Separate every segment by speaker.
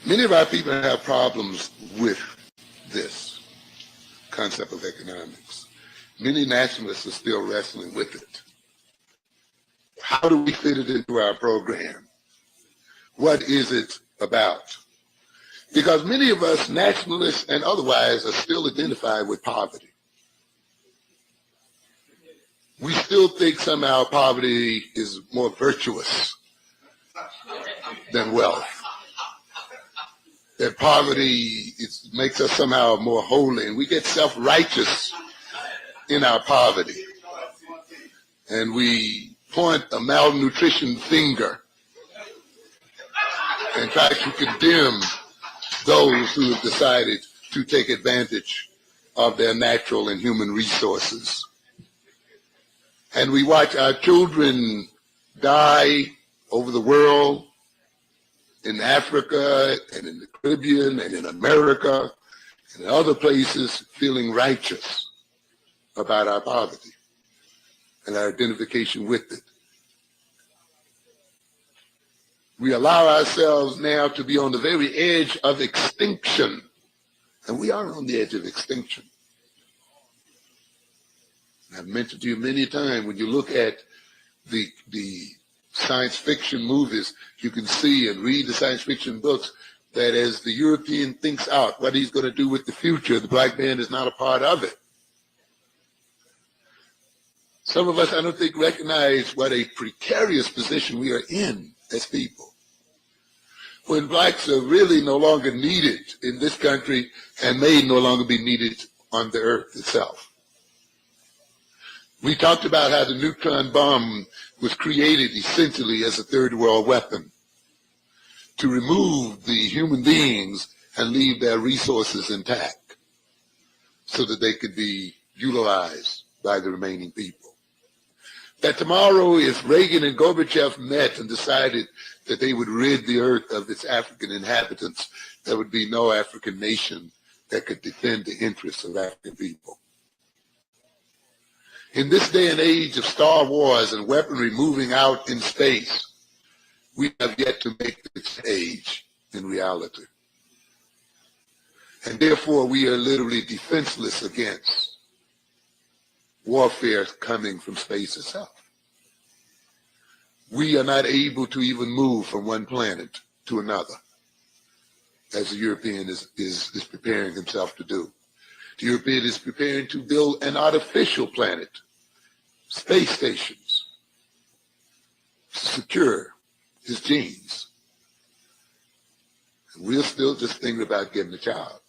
Speaker 1: Many of our people have problems with this concept of economics. Many nationalists are still wrestling with it. How do we fit it into our program? What is it about? Because many of us, nationalists and otherwise, are still identified with poverty. We still think somehow poverty is more virtuous than wealth. That poverty makes us somehow more holy, and we get self-righteous in our poverty. And we point a malnutrition finger and try to condemn those who have decided to take advantage of their natural and human resources. And we watch our children die over the world, in Africa and in the Caribbean and in America and in other places, feeling righteous about our poverty and our identification with it. We allow ourselves now to be on the very edge of extinction, and we are on the edge of extinction. I've mentioned to you many times, when you look at the science fiction movies, you can see and read the science fiction books that as the European thinks out what he's going to do with the future, the black man is not a part of it. Some of us, I don't think, recognize what a precarious position we are in as people, when blacks are really no longer needed in this country and may no longer be needed on the earth itself. We talked about how the neutron bomb was created essentially as a third world weapon to remove the human beings and leave their resources intact so that they could be utilized by the remaining people. That tomorrow, if Reagan and Gorbachev met and decided that they would rid the earth of its African inhabitants, there would be no African nation that could defend the interests of African people. In this day and age of Star Wars and weaponry moving out in space, we have yet to make this age in reality. And therefore, we are literally defenseless against warfare coming from space itself. We are not able to even move from one planet to another, as the European is preparing himself to do. The European is preparing to build an artificial planet, space stations, to secure his genes. And we're still just thinking about getting a child.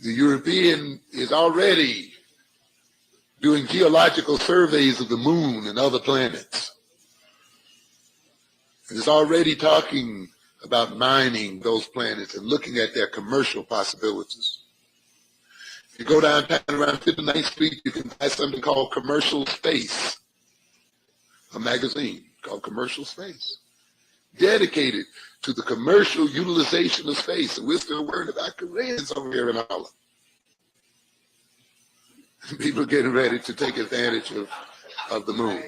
Speaker 1: The European is already doing geological surveys of the moon and other planets. And is already talking about mining those planets and looking at their commercial possibilities. If you go downtown around 59th Street, you can buy something called Commercial Space, a magazine called Commercial Space, dedicated to the commercial utilization of space. And we're still worried about Koreans over here in Harlem. People getting ready to take advantage of the moon.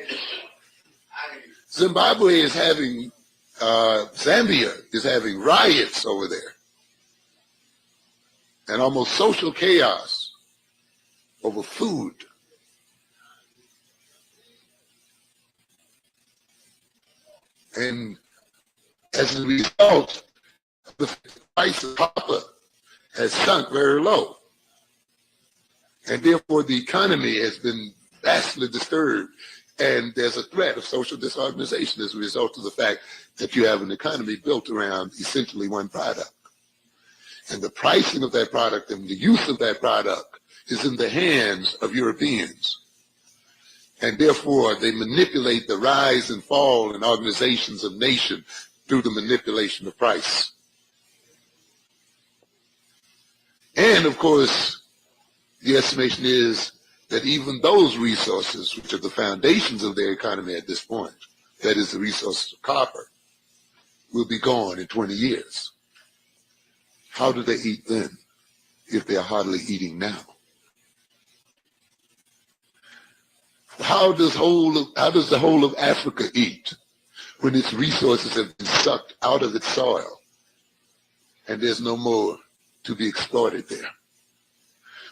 Speaker 1: Zimbabwe is having, Zambia is having riots over there, and almost social chaos over food. And as a result, the price of copper has sunk very low. And therefore, the economy has been vastly disturbed. And there's a threat of social disorganization as a result of the fact that you have an economy built around essentially one product. And the pricing of that product and the use of that product is in the hands of Europeans. And therefore, they manipulate the rise and fall in organizations of nation through the manipulation of price. And of course, the estimation is that even those resources, which are the foundations of their economy at this point, that is the resources of copper, will be gone in 20 years. How do they eat then, if they are hardly eating now? How does the whole of Africa eat? when its resources have been sucked out of its soil and there's no more to be exploited there.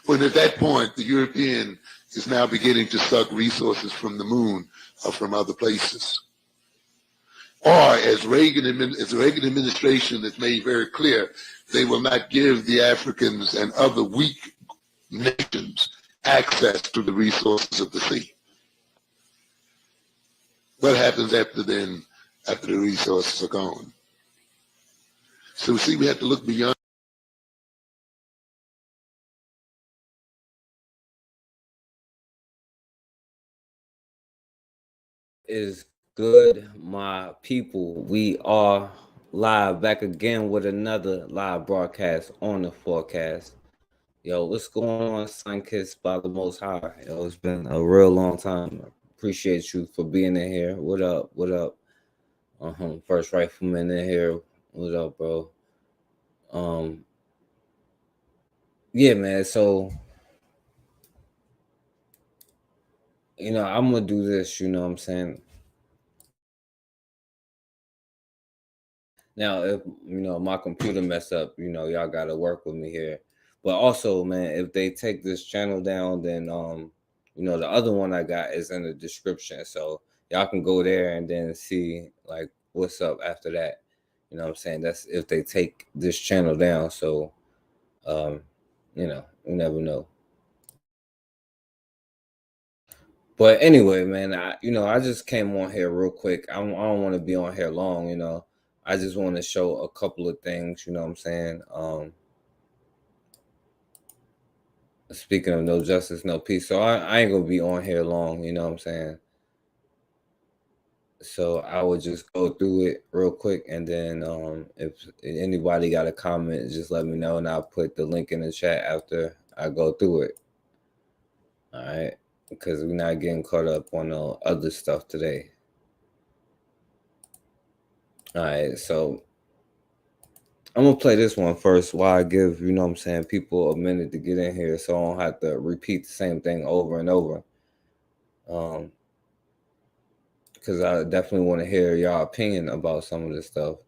Speaker 1: When at that point, the European is now beginning to suck resources from the moon or from other places. Or as Reagan administration has made very clear, they will not give the Africans and other weak nations access to the resources of the sea. What happens after the resources are gone? So see, we have to look beyond.
Speaker 2: Is good, my people. We are live back again with another live broadcast on the forecast. Yo, what's going on, Sun-Kissed by the Most High? Yo, it's been a real long time. Appreciate you for being in here. What up? What up? First Rifleman in here. What up, bro? Yeah, man. So, I'm gonna do this. You know what I'm saying? Now, if my computer mess up, y'all gotta work with me here. But also, man, if they take this channel down, then the other one I got is in the description, so y'all can go there and then see like what's up after that. You know what I'm saying? That's if they take this channel down. So, you never know. But anyway, man, I just came on here real quick. I don't want to be on here long, I just want to show a couple of things, you know what I'm saying? Speaking of no justice, no peace. So I ain't gonna be on here long, you know what I'm saying? So I would just go through it real quick, and then if anybody got a comment, just let me know, and I'll put the link in the chat after I go through it. All right, because we're not getting caught up on other stuff today. All right, so I'm gonna play this one first while I give, people a minute to get in here, so I don't have to repeat the same thing over and over. Because I definitely want to hear y'all opinion about some of this stuff.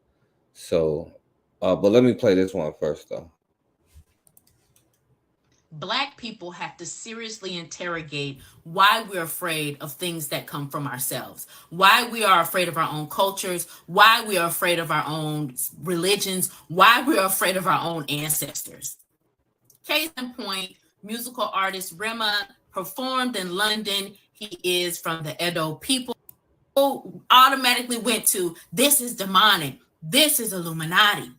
Speaker 2: So, but let me play this one first, though.
Speaker 3: Black people have to seriously interrogate why we're afraid of things that come from ourselves, why we are afraid of our own cultures, why we are afraid of our own religions, why we're afraid of our own ancestors. Case in point, musical artist Rema performed in London. He is from the Edo people. Automatically went to, this is demonic, this is Illuminati.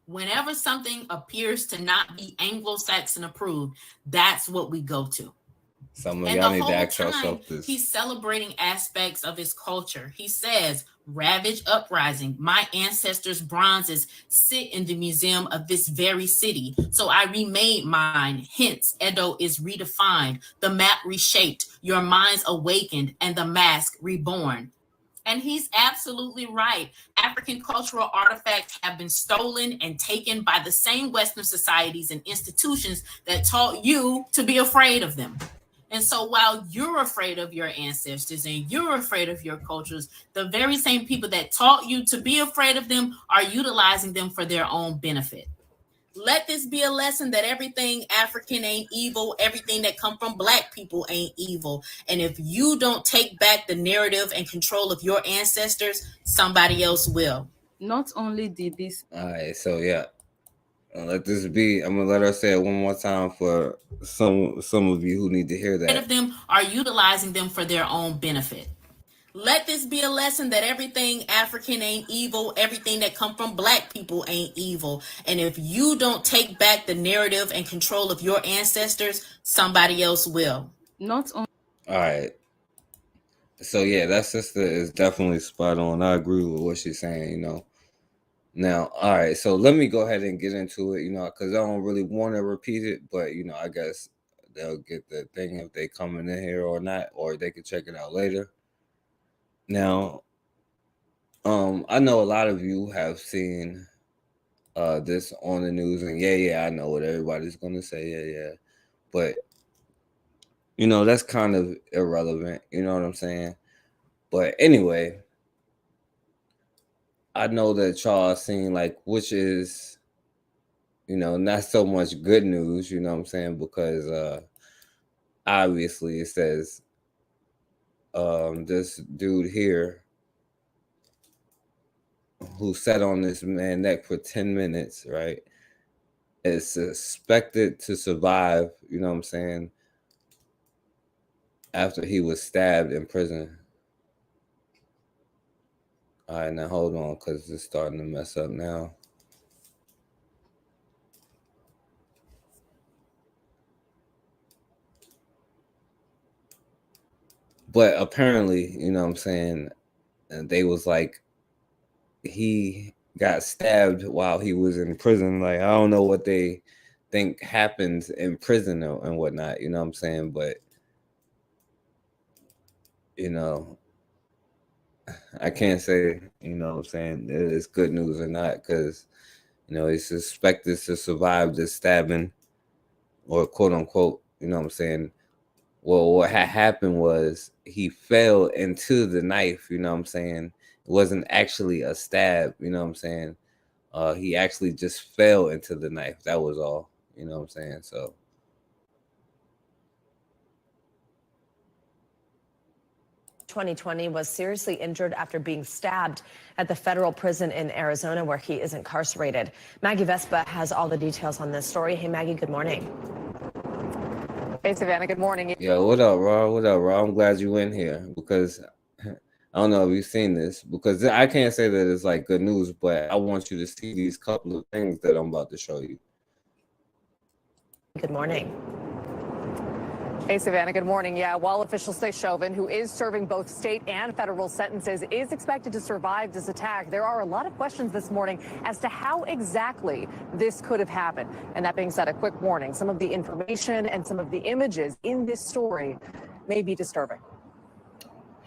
Speaker 3: Whenever something appears to not be Anglo-Saxon approved, that's what we go to.
Speaker 2: Some of y'all need to ask yourself this.
Speaker 3: He's celebrating aspects of his culture. He says, Ravage Uprising, my ancestors' bronzes sit in the museum of this very city. So I remade mine. Hence, Edo is redefined, the map reshaped, your minds awakened, and the mask reborn. And he's absolutely right. African cultural artifacts have been stolen and taken by the same Western societies and institutions that taught you to be afraid of them. And so while you're afraid of your ancestors and you're afraid of your cultures, the very same people that taught you to be afraid of them are utilizing them for their own benefit. Let this be a lesson that everything African ain't evil. Everything that come from Black people ain't evil. And if you don't take back the narrative and control of your ancestors, somebody else will.
Speaker 4: Not only did this.
Speaker 2: All right, so yeah, let this be. I'm gonna let her say it one more time for some of you who need to hear that.
Speaker 3: Of them are utilizing them for their own benefit. Let this be a lesson that everything African ain't evil. Everything that come from Black people ain't evil. And if you don't take back the narrative and control of your ancestors, somebody else will.
Speaker 4: Not only.
Speaker 2: All right. So yeah, that sister is definitely spot on. I agree with what she's saying, Now, all right, so let me go ahead and get into it, because I don't really want to repeat it, but I guess they'll get the thing if they coming in here or not, or they can check it out later. Now, I know a lot of you have seen this on the news, and I know what everybody's gonna say, yeah, but that's kind of irrelevant, you know what I'm saying? But anyway, I know that y'all seen like, which is, not so much good news, you know what I'm saying? Because obviously it says this dude here who sat on this man's neck for 10 minutes, right, is suspected to survive, you know what I'm saying, after he was stabbed in prison. All right, now hold on, because it's starting to mess up now. But apparently, you know what I'm saying, they was like, he got stabbed while he was in prison. Like, I don't know what they think happens in prison and whatnot, you know what I'm saying? But, I can't say, you know what I'm saying, it's good news or not, because, he's suspected to survive this stabbing, or quote unquote, you know what I'm saying. Well, what had happened was he fell into the knife, you know what I'm saying. It wasn't actually a stab, you know what I'm saying. He actually just fell into the knife. That was all, you know what I'm saying. So
Speaker 5: 2020 was seriously injured after being stabbed at the federal prison in Arizona, where he is incarcerated. Maggie Vespa has all the details on this story. Hey, Maggie, good morning.
Speaker 6: Hey, Savannah, good morning.
Speaker 2: Yo, what up, Raw? What up, Raw? I'm glad you in here, because I don't know if you've seen this, because I can't say that it's like good news, but I want you to see these couple of things that I'm about to show you.
Speaker 5: Good morning.
Speaker 6: Hey, Savannah, good morning. Yeah, while officials say Chauvin, who is serving both state and federal sentences, is expected to survive this attack, there are a lot of questions this morning as to how exactly this could have happened. And that being said, a quick warning, some of the information and some of the images in this story may be disturbing.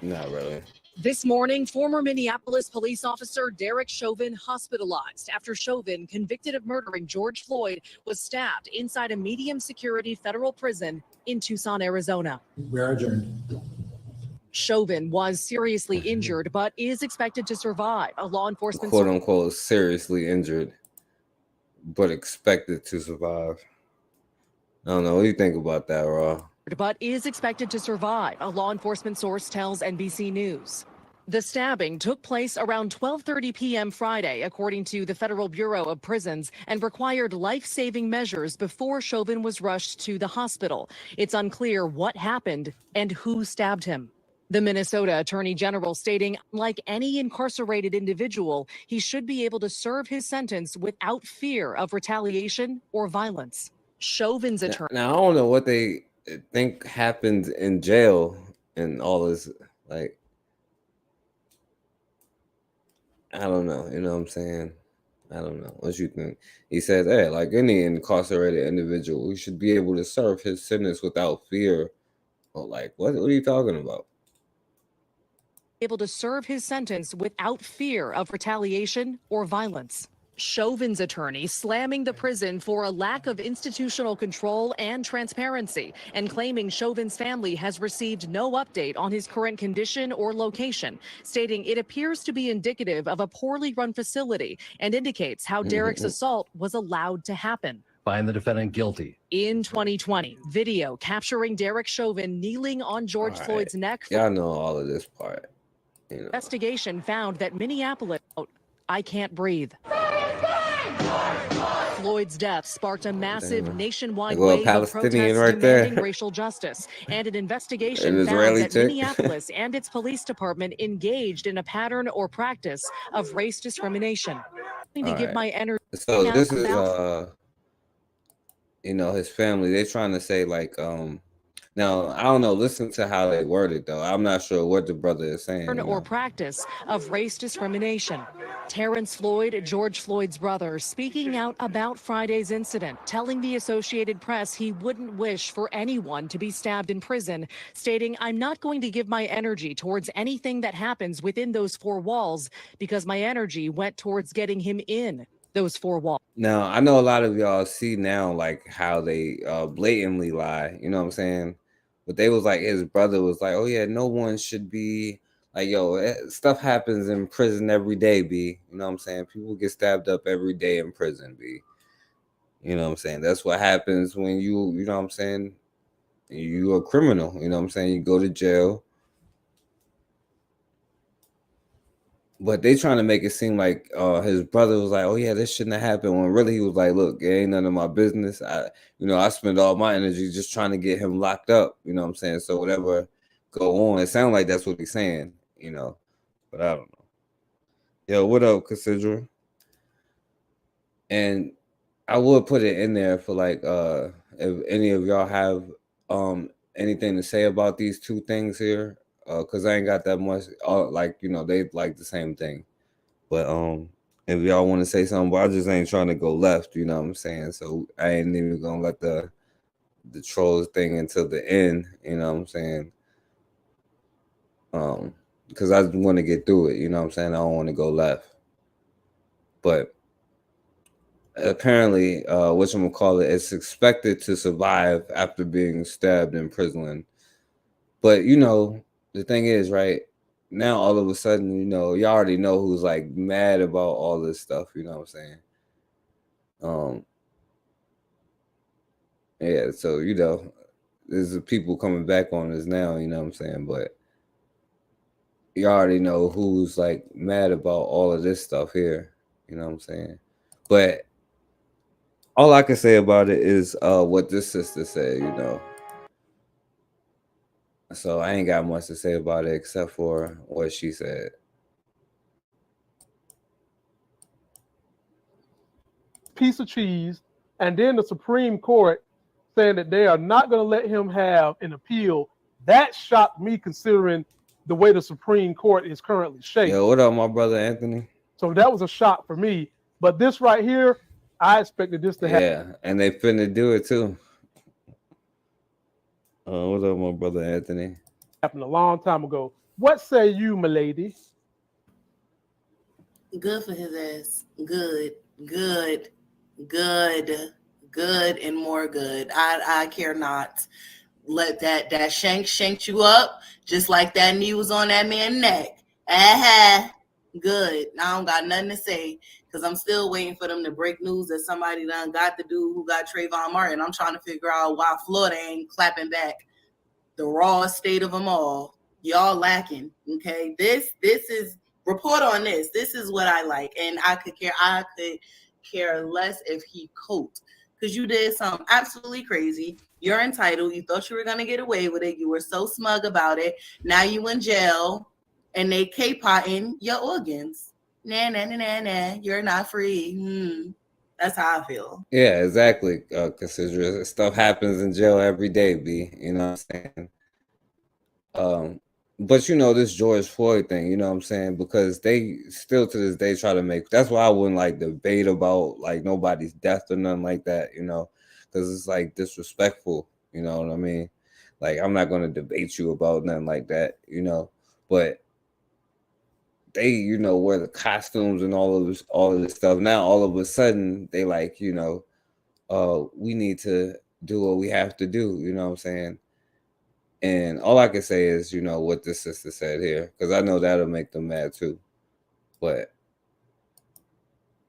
Speaker 2: Not really.
Speaker 7: This morning, former Minneapolis police officer Derek Chauvin hospitalized after Chauvin, convicted of murdering George Floyd, was stabbed inside a medium security federal prison in Tucson, Arizona.
Speaker 8: We are adjourned.
Speaker 7: Chauvin was seriously injured, but is expected to survive. A law enforcement
Speaker 2: Quote unquote seriously injured, but expected to survive. I don't know. What do you think about that, Raw?
Speaker 7: But is expected to survive, a law enforcement source tells NBC News. The stabbing took place around 12:30 p.m. Friday, according to the Federal Bureau of Prisons, and required life-saving measures before Chauvin was rushed to the hospital. It's unclear what happened and who stabbed him. The Minnesota Attorney General stating, like any incarcerated individual, he should be able to serve his sentence without fear of retaliation or violence. Chauvin's attorney.
Speaker 2: Now I don't know what they think happened in jail and all this, like, I don't know, you know what I'm saying? I don't know. What you think? He says, hey, like any incarcerated individual, he should be able to serve his sentence without fear. Or like, what are you talking about?
Speaker 7: Able to serve his sentence without fear of retaliation or violence. Chauvin's attorney slamming the prison for a lack of institutional control and transparency, and claiming Chauvin's family has received no update on his current condition or location, stating it appears to be indicative of a poorly run facility and indicates how Derek's assault was allowed to happen.
Speaker 8: Find the defendant guilty.
Speaker 7: In 2020, video capturing Derek Chauvin kneeling on George Floyd's neck.
Speaker 2: Y'all know all of this part. You know.
Speaker 7: Investigation found that Minneapolis, I can't breathe. Floyd's death sparked a massive nationwide wave of protests demanding racial justice, and an investigation found that Minneapolis and its police department engaged in a pattern or practice of race discrimination. To give my energy.
Speaker 2: So this is his family. They're trying to say like now I don't know. Listen to how they word it though. I'm not sure what the brother is saying.
Speaker 7: Or practice of race discrimination. Terrence Floyd, George Floyd's brother, speaking out about Friday's incident, telling the Associated Press he wouldn't wish for anyone to be stabbed in prison, stating, I'm not going to give my energy towards anything that happens within those four walls because my energy went towards getting him in those four walls.
Speaker 2: Now, I know a lot of y'all see now like how they blatantly lie, you know what I'm saying? But they was like, his brother was like, oh yeah, no one should be Like, yo, stuff happens in prison every day, B. You know what I'm saying? People get stabbed up every day in prison, B. You know what I'm saying? That's what happens when you know what I'm saying? You a criminal, you know what I'm saying? You go to jail. But they trying to make it seem like his brother was like, oh yeah, this shouldn't have happened. When really he was like, look, it ain't none of my business. I spend all my energy just trying to get him locked up. You know what I'm saying? So whatever go on, it sounds like that's what he's saying, but I don't know. Yo, what up, Cassandra? And I would put it in there for like if any of y'all have anything to say about these two things here. Cause I ain't got that much. They like the same thing, but if y'all want to say something, but I just ain't trying to go left. You know what I'm saying? So I ain't even gonna let the trolls thing until the end. You know what I'm saying? Because I want to get through it. You know what I'm saying? I don't want to go left, but apparently, whatchamacallit, it's expected to survive after being stabbed in prison, but the thing is, right now, all of a sudden, y'all already know who's like mad about all this stuff. You know what I'm saying? Yeah. So there's people coming back on this now. You know what I'm saying? But you already know who's like mad about all of this stuff here. You know what I'm saying? But all I can say about it is what this sister said. So I ain't got much to say about it except for what she said.
Speaker 9: Piece of cheese, and then the Supreme Court saying that they are not going to let him have an appeal. That shocked me, considering the way the Supreme Court is currently shaped.
Speaker 2: Yo, what up, my brother Anthony?
Speaker 9: So that was a shock for me. But this right here, I expected this to happen.
Speaker 2: Yeah, and they finna do it too. What up, my brother Anthony?
Speaker 9: Happened a long time ago. What say you, milady?
Speaker 10: Good for his ass. Good, and more good. I care not. Let that shank you up, just like that knee was on that man's neck. Good. I don't got nothing to say, because I'm still waiting for them to break news that somebody done got the dude who got Trayvon Martin. I'm trying to figure out why Florida ain't clapping back. The rawest state of them all. Y'all lacking. Okay. This is, report on this. This is what I like. And I could care less if he coped, because you did something absolutely crazy. You're entitled. You thought you were going to get away with it. You were so smug about it. Now you in jail and they K-potting your organs. Nah. You're not free. That's how I feel.
Speaker 2: Yeah, exactly. Consider stuff happens in jail every day, B. You know what I'm saying? But this George Floyd thing, you know what I'm saying? Because they still to this day try to make, that's why I wouldn't like debate about like nobody's death or nothing like that, because it's like disrespectful, you know what I mean? Like, I'm not going to debate you about nothing like that, but they, wear the costumes and all of this stuff. Now, all of a sudden, they like, we need to do what we have to do, you know what I'm saying? And all I can say is, what this sister said here, because I know that'll make them mad too. But,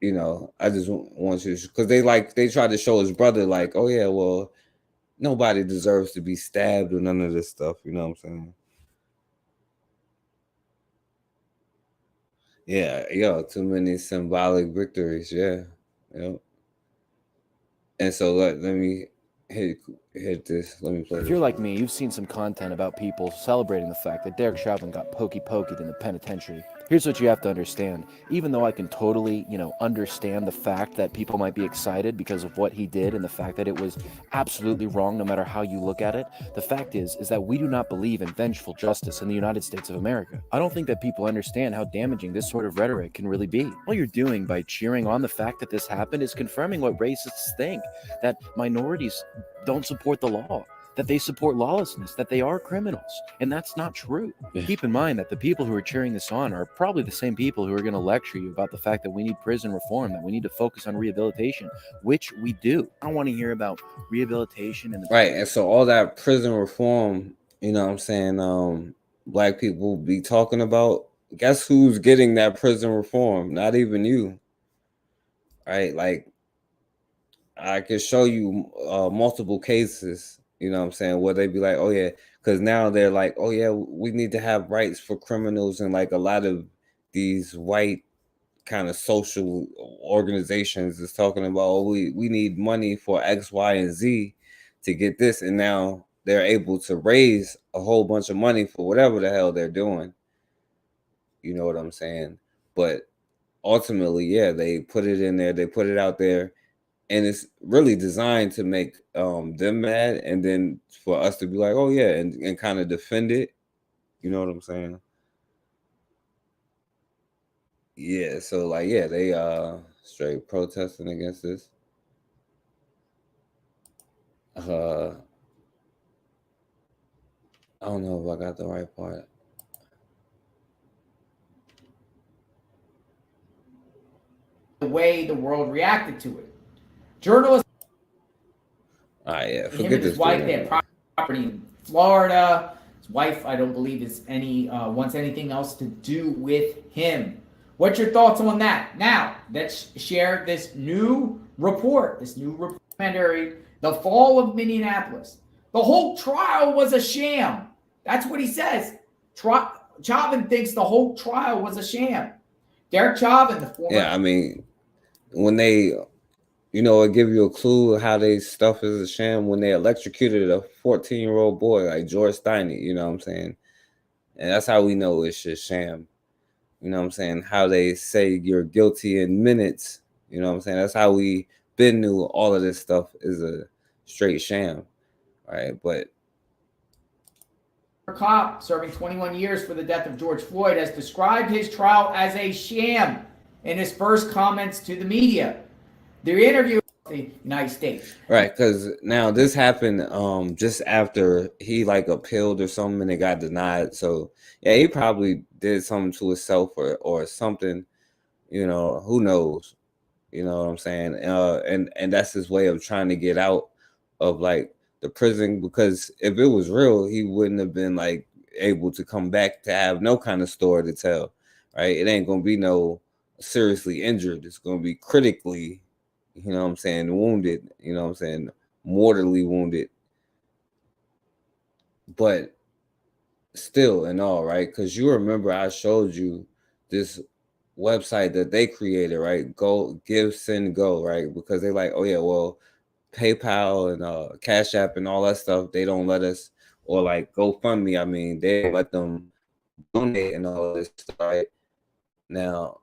Speaker 2: I just want you, because they tried to show his brother like, oh yeah, well, nobody deserves to be stabbed or none of this stuff, you know what I'm saying? Yeah, too many symbolic victories, yeah. And so let me hit this. Let me play
Speaker 11: If
Speaker 2: this.
Speaker 11: you're like me, you've seen some content about people celebrating the fact that Derek Chauvin got pokey-pokeyed in the penitentiary. Here's what you have to understand. Even though I can totally, understand the fact that people might be excited because of what he did and the fact that it was absolutely wrong no matter how you look at it, the fact is that we do not believe in vengeful justice in the United States of America. I don't think that people understand how damaging this sort of rhetoric can really be. All you're doing by cheering on the fact that this happened is confirming what racists think, that minorities don't support the law, that they support lawlessness, that they are criminals. And that's not true. Keep in mind that the people who are cheering this on are probably the same people who are going to lecture you about the fact that we need prison reform, that we need to focus on rehabilitation, which we do. I don't want to hear about rehabilitation and
Speaker 2: right. And so all that prison reform, you know what I'm saying, black people be talking about, guess who's getting that prison reform? Not even you. Right? Like, I could show you multiple cases, you know what I'm saying, where they be like, oh yeah, because now they're like, oh yeah, we need to have rights for criminals, and like a lot of these white kind of social organizations is talking about, oh, we need money for X, Y, and Z to get this, and now they're able to raise a whole bunch of money for whatever the hell they're doing. You know what I'm saying? But ultimately, yeah, they put it in there, they put it out there, and it's really designed to make them mad, and then for us to be like, oh yeah, and kind of defend it. You know what I'm saying? Yeah, so like, yeah, they straight protesting against this. I don't know if I got the right part.
Speaker 12: The way the world reacted to it. Journalists,
Speaker 2: Yeah,
Speaker 12: him
Speaker 2: forget
Speaker 12: and his
Speaker 2: this.
Speaker 12: wife, they had property in Florida. His wife, I don't believe, is wants anything else to do with him. What's your thoughts on that? Now, let's share this new report, this new documentary, The Fall of Minneapolis. The whole trial was a sham. That's what he says. Chauvin thinks the whole trial was a sham. Derek Chauvin, the former...
Speaker 2: Yeah, I mean, when they, you know, it give you a clue how they stuff is a sham when they electrocuted a 14-year-old boy like George Steiny, you know what I'm saying? And that's how we know it's just sham. You know what I'm saying? How they say you're guilty in minutes. You know what I'm saying? That's how we been knew all of this stuff is a straight sham, right? But
Speaker 12: cop serving 21 years for the death of George Floyd has described his trial as a sham in his first comments to the media. The interview with the United States.
Speaker 2: Right, because now this happened just after he like appealed or something and it got denied. So yeah, he probably did something to himself or something, you know, who knows? You know what I'm saying? And that's his way of trying to get out of like the prison, because if it was real, he wouldn't have been like able to come back to have no kind of story to tell, right? It ain't gonna be no seriously injured. It's gonna be critically, you know what I'm saying, wounded, you know what I'm saying, mortally wounded. But still and all, right? Because you remember I showed you this website that they created, right? Go Give Send Go, right? Because they're like, oh yeah, well, PayPal and Cash App and all that stuff, they don't let us, or like GoFundMe, I mean, they don't let them donate and all this stuff, right? Now,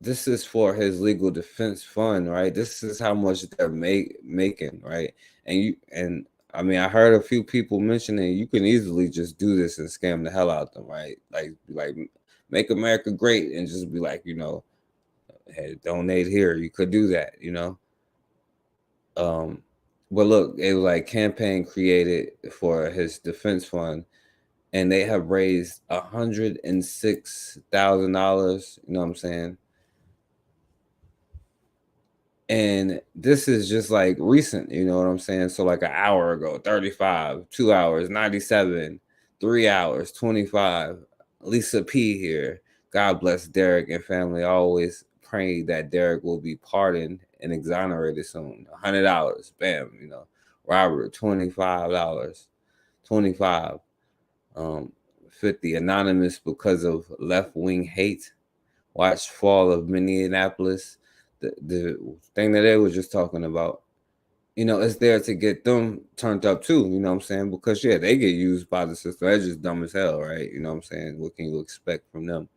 Speaker 2: this is for his legal defense fund, right? This is how much they're making, right? And I mean, I heard a few people mentioning you can easily just do this and scam the hell out of them, right? Like make America great and just be like, you know, hey, donate here. You could do that, you know. But look, it was like campaign created for his defense fund, and they have raised $106,000. You know what I'm saying? And this is just like recent, you know what I'm saying? So like an hour ago, 35, 2 hours, 97, 3 hours, 25. Lisa P here. God bless Derek and family. Always praying that Derek will be pardoned and exonerated soon. $100, bam, you know. Robert, $25, 25. 50, anonymous because of left-wing hate. Watch Fall of Minneapolis. The thing that they were just talking about, you know, it's there to get them turned up too, you know what I'm saying? Because yeah, they get used by the system. They're just dumb as hell, right? You know what I'm saying? What can you expect from them?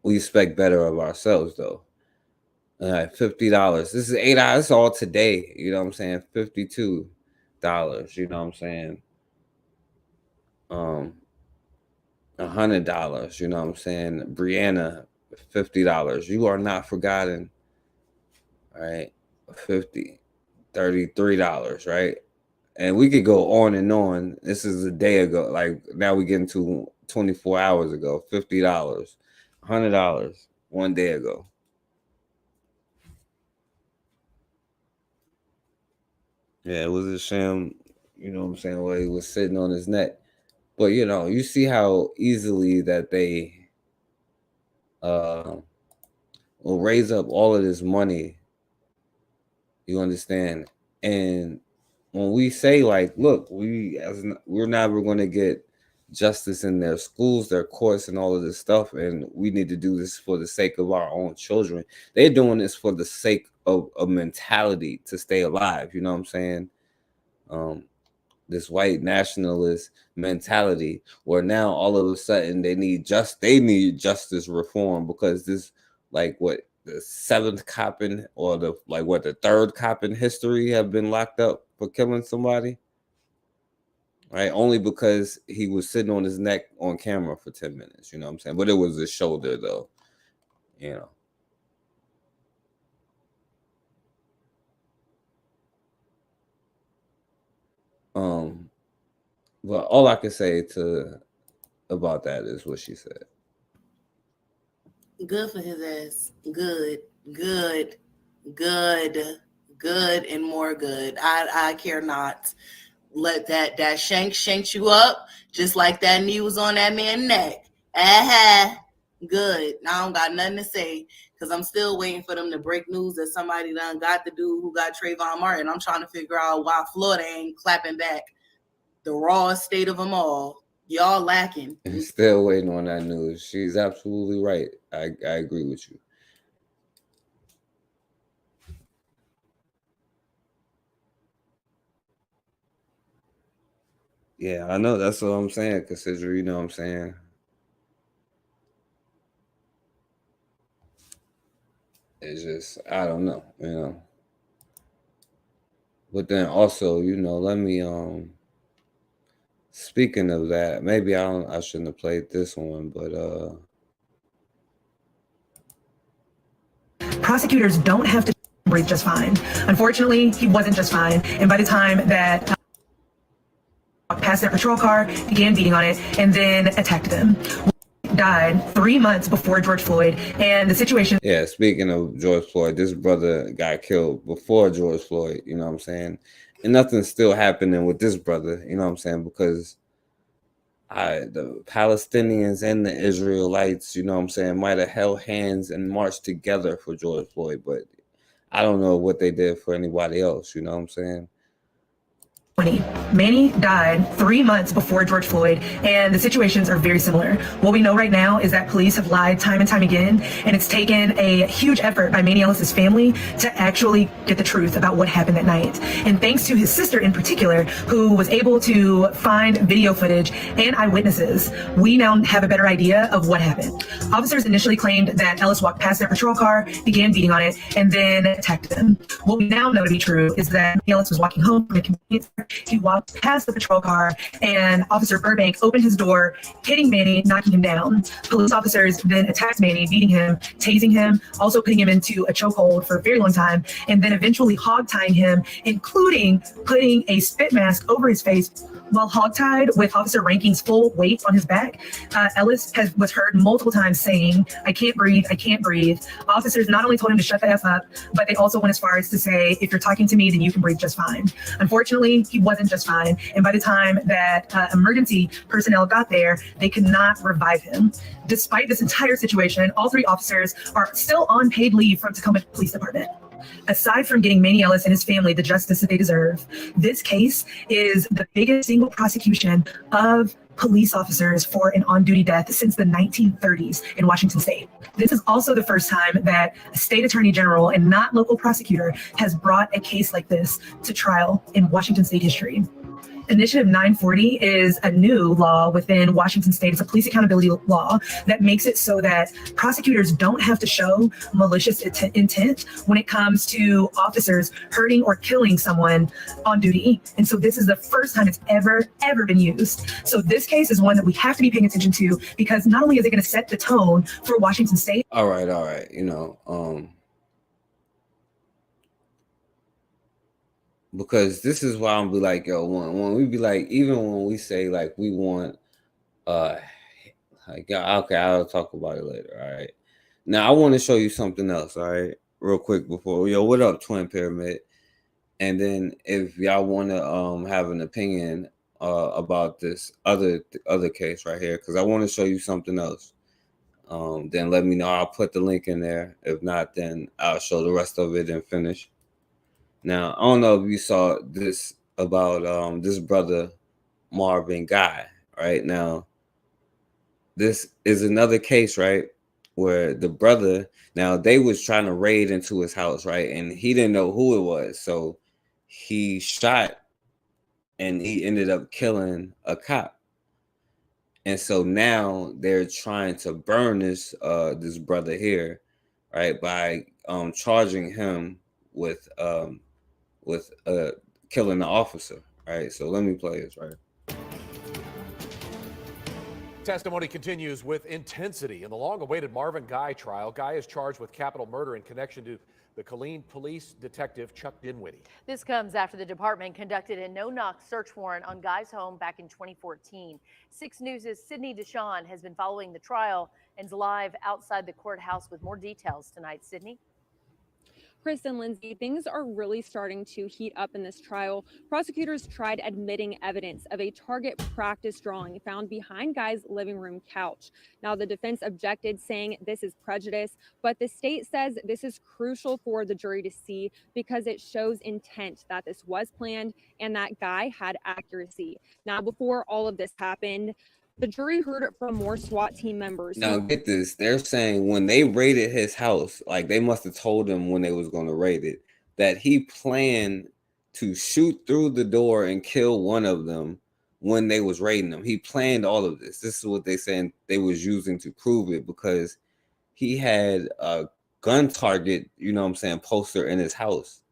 Speaker 2: We expect better of ourselves though. All right, $50. This is $8. This is all today, you know what I'm saying? $52, you know what I'm saying? $100, you know what I'm saying? Brianna, $50. You are not forgotten. All right, 50, $33, right? And we could go on and on. This is a day ago. Like now we get into 24 hours ago. $50, $100 one day ago. Yeah, it was a sham, you know what I'm saying, where he was sitting on his neck. But you know, you see how easily that they will raise up all of this money. You understand? And when we say like, look, we're never going to get justice in their schools, their courts, and all of this stuff, and we need to do this for the sake of our own children. They're doing this for the sake of a mentality to stay alive. You know what I'm saying? This white nationalist mentality, where now all of a sudden they need justice reform because this, like, what, the seventh cop in, or the third cop in history have been locked up for killing somebody, right? Only because he was sitting on his neck on camera for 10 minutes, you know what I'm saying? But it was his shoulder, though, you know. But all I can say about that is what she said.
Speaker 10: Good for his ass. Good, and more good. I care not. Let that shank you up, just like that knee was on that man's neck. Good. I don't got nothing to say, because I'm still waiting for them to break news that somebody done got the dude who got Trayvon Martin. I'm trying to figure out why Florida ain't clapping back. The rawest state of them all. Y'all lacking.
Speaker 2: Still waiting on that news. She's absolutely right. I agree with you. Yeah, I know. That's what I'm saying, Consider, you know what I'm saying? It's just, I don't know, you know. But then also, you know, let me speaking of that, maybe I shouldn't have played this one, but
Speaker 13: prosecutors don't have to breathe just fine. Unfortunately, he wasn't just fine, and by the time that past that patrol car, began beating on it, and then attacked them. Died 3 months before George Floyd, and the situation.
Speaker 2: Yeah, speaking of George Floyd, this brother got killed before George Floyd, you know what I'm saying? And nothing's still happening with this brother, you know what I'm saying? Because the Palestinians and the Israelites, you know what I'm saying, might have held hands and marched together for George Floyd, but I don't know what they did for anybody else, you know what I'm saying?
Speaker 13: Manny died 3 months before George Floyd, and the situations are very similar. What we know right now is that police have lied time and time again, and it's taken a huge effort by Manny Ellis's family to actually get the truth about what happened that night. And thanks to his sister in particular, who was able to find video footage and eyewitnesses, we now have a better idea of what happened. Officers initially claimed that Ellis walked past their patrol car, began beating on it, and then attacked them. What we now know to be true is that Ellis was walking home from a convenience store. He walked past the patrol car, and Officer Burbank opened his door, hitting Manny, knocking him down. Police officers then attacked Manny, beating him, tasing him, also putting him into a chokehold for a very long time, and then eventually hog-tying him, including putting a spit mask over his face. While hogtied with Officer Ranking's full weight on his back, Ellis was heard multiple times saying, "I can't breathe, I can't breathe." Officers not only told him to shut the F up, but they also went as far as to say, "If you're talking to me, then you can breathe just fine." Unfortunately, he wasn't just fine, and by the time that emergency personnel got there, they could not revive him. Despite this entire situation, all three officers are still on paid leave from Tacoma Police Department. Aside from getting Manny Ellis and his family the justice that they deserve, this case is the biggest single prosecution of police officers for an on-duty death since the 1930s in Washington state. This is also the first time that a state attorney general and not local prosecutor has brought a case like this to trial in Washington state history. Initiative 940 is a new law within Washington state. It's a police accountability law that makes it so that prosecutors don't have to show malicious intent when it comes to officers hurting or killing someone on duty. And so this is the first time it's ever been used. So this case is one that we have to be paying attention to, because not only is it going to set the tone for Washington state.
Speaker 2: All right. You know, because this is why I'm be like, yo, when we be like, even when we say like we want, like, okay, I'll talk about it later. All right. Now I want to show you something else. All right, real quick before, yo, what up, Twin Pyramid? And then if y'all want to have an opinion about this other case right here, because I want to show you something else. Then let me know. I'll put the link in there. If not, then I'll show the rest of it and finish. Now, I don't know if you saw this about this brother Marvin Guy. Right now, this is another case, right, where the brother, now they was trying to raid into his house, right, and he didn't know who it was, so he shot and he ended up killing a cop. And so now they're trying to burn this brother here, right, by charging him with killing the officer, right? So let me play this, right?
Speaker 14: Testimony continues with intensity in the long-awaited Marvin Guy trial. Guy is charged with capital murder in connection to the Killeen police detective Chuck Dinwiddie.
Speaker 15: This comes after the department conducted a no-knock search warrant on Guy's home back in 2014. 6 News' Sydney Deshawn has been following the trial and's live outside the courthouse with more details tonight. Sydney?
Speaker 16: Chris and Lindsay, things are really starting to heat up in this trial. Prosecutors tried admitting evidence of a target practice drawing found behind Guy's living room couch. Now, the defense objected, saying this is prejudice, but the state says this is crucial for the jury to see because it shows intent, that this was planned and that Guy had accuracy. Now, before all of this happened, the jury heard it from more SWAT team members.
Speaker 2: Now get this, they're saying when they raided his house, like they must have told him when they was going to raid it, that he planned to shoot through the door and kill one of them when they was raiding them. He planned all of this. This is what they saying they was using to prove it, because he had a gun target, you know what I'm saying, poster in his house.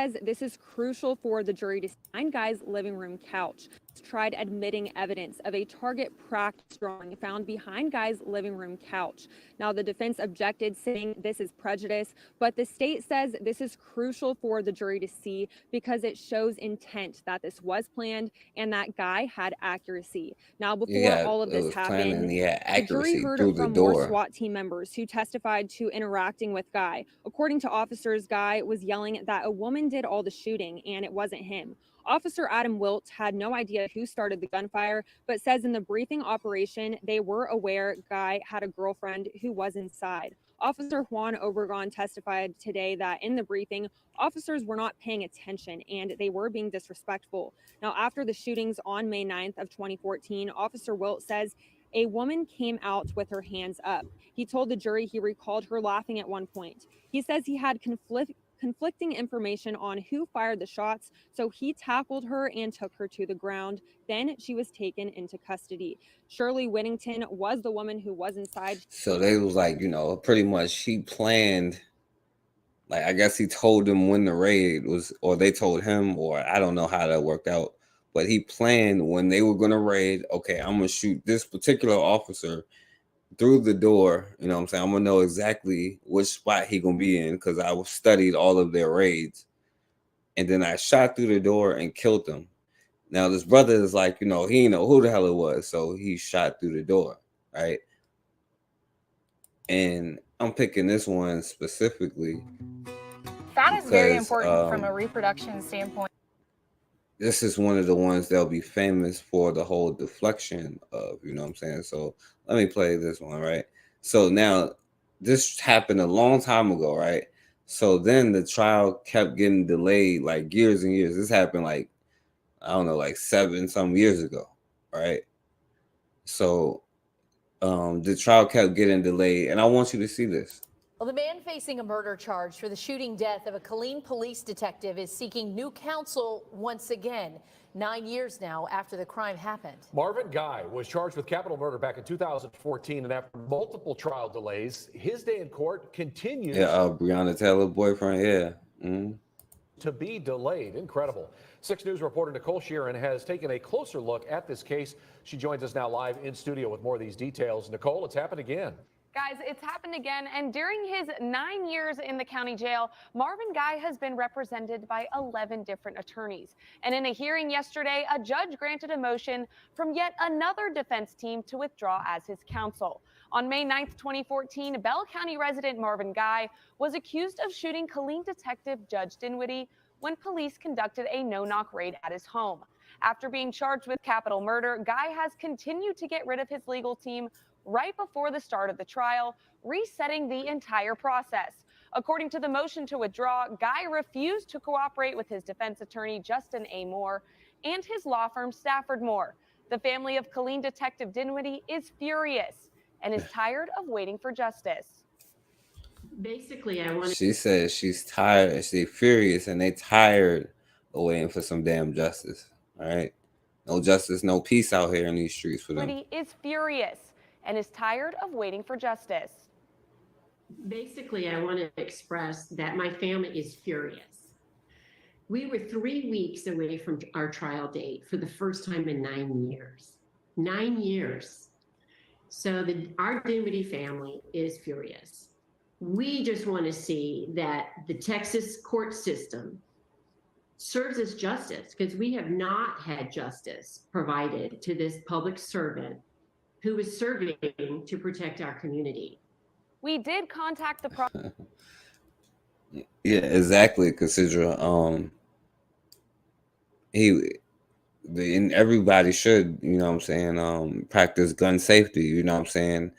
Speaker 16: Says this is crucial for the jury to find Guy's living room couch. Tried admitting evidence of a target practice drawing found behind Guy's living room couch. Now, the defense objected, saying this is prejudice, but the state says this is crucial for the jury to see because it shows intent, that this was planned and that Guy had accuracy. Now, before all of this happened, the jury heard it from more SWAT team members who testified to interacting with Guy. According to officers, Guy was yelling that a woman did all the shooting and it wasn't him. Officer Adam Wilt had no idea who started the gunfire, but says in the briefing operation, they were aware Guy had a girlfriend who was inside. Officer Juan Obregon testified today that in the briefing, officers were not paying attention and they were being disrespectful. Now, after the shootings on May 9th of 2014, Officer Wilt says a woman came out with her hands up. He told the jury he recalled her laughing at one point. He says he had conflicting information on who fired the shots, so he tackled her and took her to the ground. Then she was taken into custody. Shirley Whittington was the woman who was inside.
Speaker 2: So they was like, you know, pretty much she planned, like I guess he told them when the raid was, or they told him, or I don't know how that worked out, but he planned when they were going to raid, okay, I'm going to shoot this particular officer through the door, you know what I'm saying? I'm gonna know exactly which spot he gonna be in because I studied all of their raids. And then I shot through the door and killed him. Now this brother is like, you know, he didn't know who the hell it was, so he shot through the door, right? And I'm picking this one specifically.
Speaker 17: That is very important from a reproduction standpoint.
Speaker 2: This is one of the ones that'll be famous for the whole deflection of, you know what I'm saying? So let me play this one, right? So now this happened a long time ago, right? So then the trial kept getting delayed like years and years. This happened like, I don't know, like 7-some years ago, right? So the trial kept getting delayed, and I want you to see this.
Speaker 15: Well, the man facing a murder charge for the shooting death of a Killeen police detective is seeking new counsel once again, 9 years now after the crime happened.
Speaker 14: Marvin Guy was charged with capital murder back in 2014, and after multiple trial delays, his day in court continues.
Speaker 2: Yeah, Breonna Taylor boyfriend, yeah.
Speaker 14: To be delayed. Incredible. 6 News reporter Nicole Sheeran has taken a closer look at this case. She joins us now live in studio with more of these details. Nicole, it's happened again.
Speaker 18: Guys, it's happened again, and during his 9 years in the county jail, Marvin Guy has been represented by 11 different attorneys. And in a hearing yesterday, a judge granted a motion from yet another defense team to withdraw as his counsel. On May 9th, 2014, Bell County resident Marvin Guy was accused of shooting Killeen detective Judge Dinwiddie when police conducted a no-knock raid at his home. After being charged with capital murder, Guy has continued to get rid of his legal team right before the start of the trial, resetting the entire process. According to the motion to withdraw, Guy refused to cooperate with his defense attorney, Justin A. Moore, and his law firm, Stafford Moore. The family of Killeen Detective Dinwiddie is furious and is tired of waiting for justice.
Speaker 19: Basically, I want
Speaker 2: She says she's tired, she's furious, and they tired of waiting for some damn justice. All right, no justice, no peace out here in these streets for them.
Speaker 18: Dinwiddie is furious and is tired of waiting for justice.
Speaker 19: Basically, I want to express that my family is furious. We were 3 weeks away from our trial date for the first time in 9 years. 9 years. So our Dinwiddie family is furious. We just want to see that the Texas court system serves us justice, because we have not had justice provided to this public servant who is serving to protect our community.
Speaker 18: We did contact the
Speaker 2: Yeah, exactly, Cassandra. And everybody should, you know what I'm saying, practice gun safety, you know what I'm saying,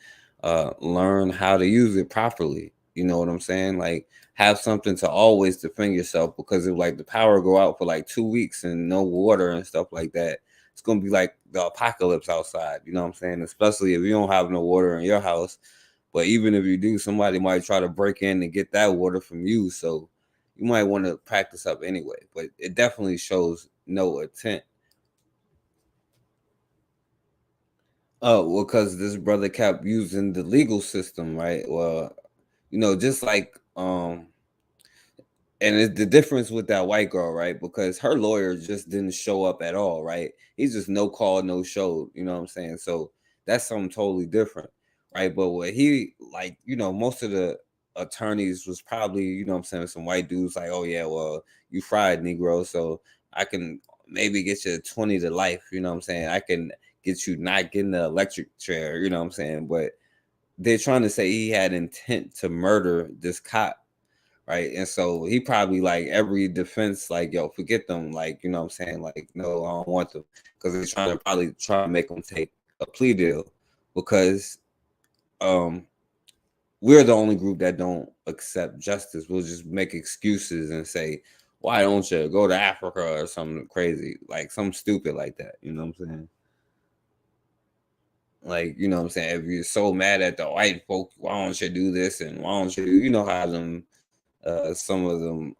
Speaker 2: learn how to use it properly, you know what I'm saying, like have something to always defend yourself, because if like the power go out for like 2 weeks and no water and stuff like that, it's gonna be like the apocalypse outside, you know what I'm saying, especially if you don't have no water in your house. But even if you do, somebody might try to break in and get that water from you. So you might want to practice up anyway. But it definitely shows no intent. Well, because this brother kept using the legal system, right? Well, you know, just like and it's the difference with that white girl, right? Because her lawyer just didn't show up at all, right? He's just no call, no show, you know what I'm saying? So that's something totally different. Right, but what he, like, you know, most of the attorneys was probably, you know what I'm saying, some white dudes like, oh yeah, well, you fried, Negro, so I can maybe get you 20 to life, you know what I'm saying, I can get you not getting the electric chair, you know what I'm saying. But they're trying to say he had intent to murder this cop, right? And so he probably, like, every defense, like, yo, forget them, like, you know what I'm saying, like, no, I don't want them, because they're trying to make them take a plea deal, because we're the only group that don't accept justice. We'll just make excuses and say, why don't you go to Africa or something crazy, like something stupid like that, you know what I'm saying? Like, you know what I'm saying, if you're so mad at the white folk, why don't you do this, and why don't you know how them some of them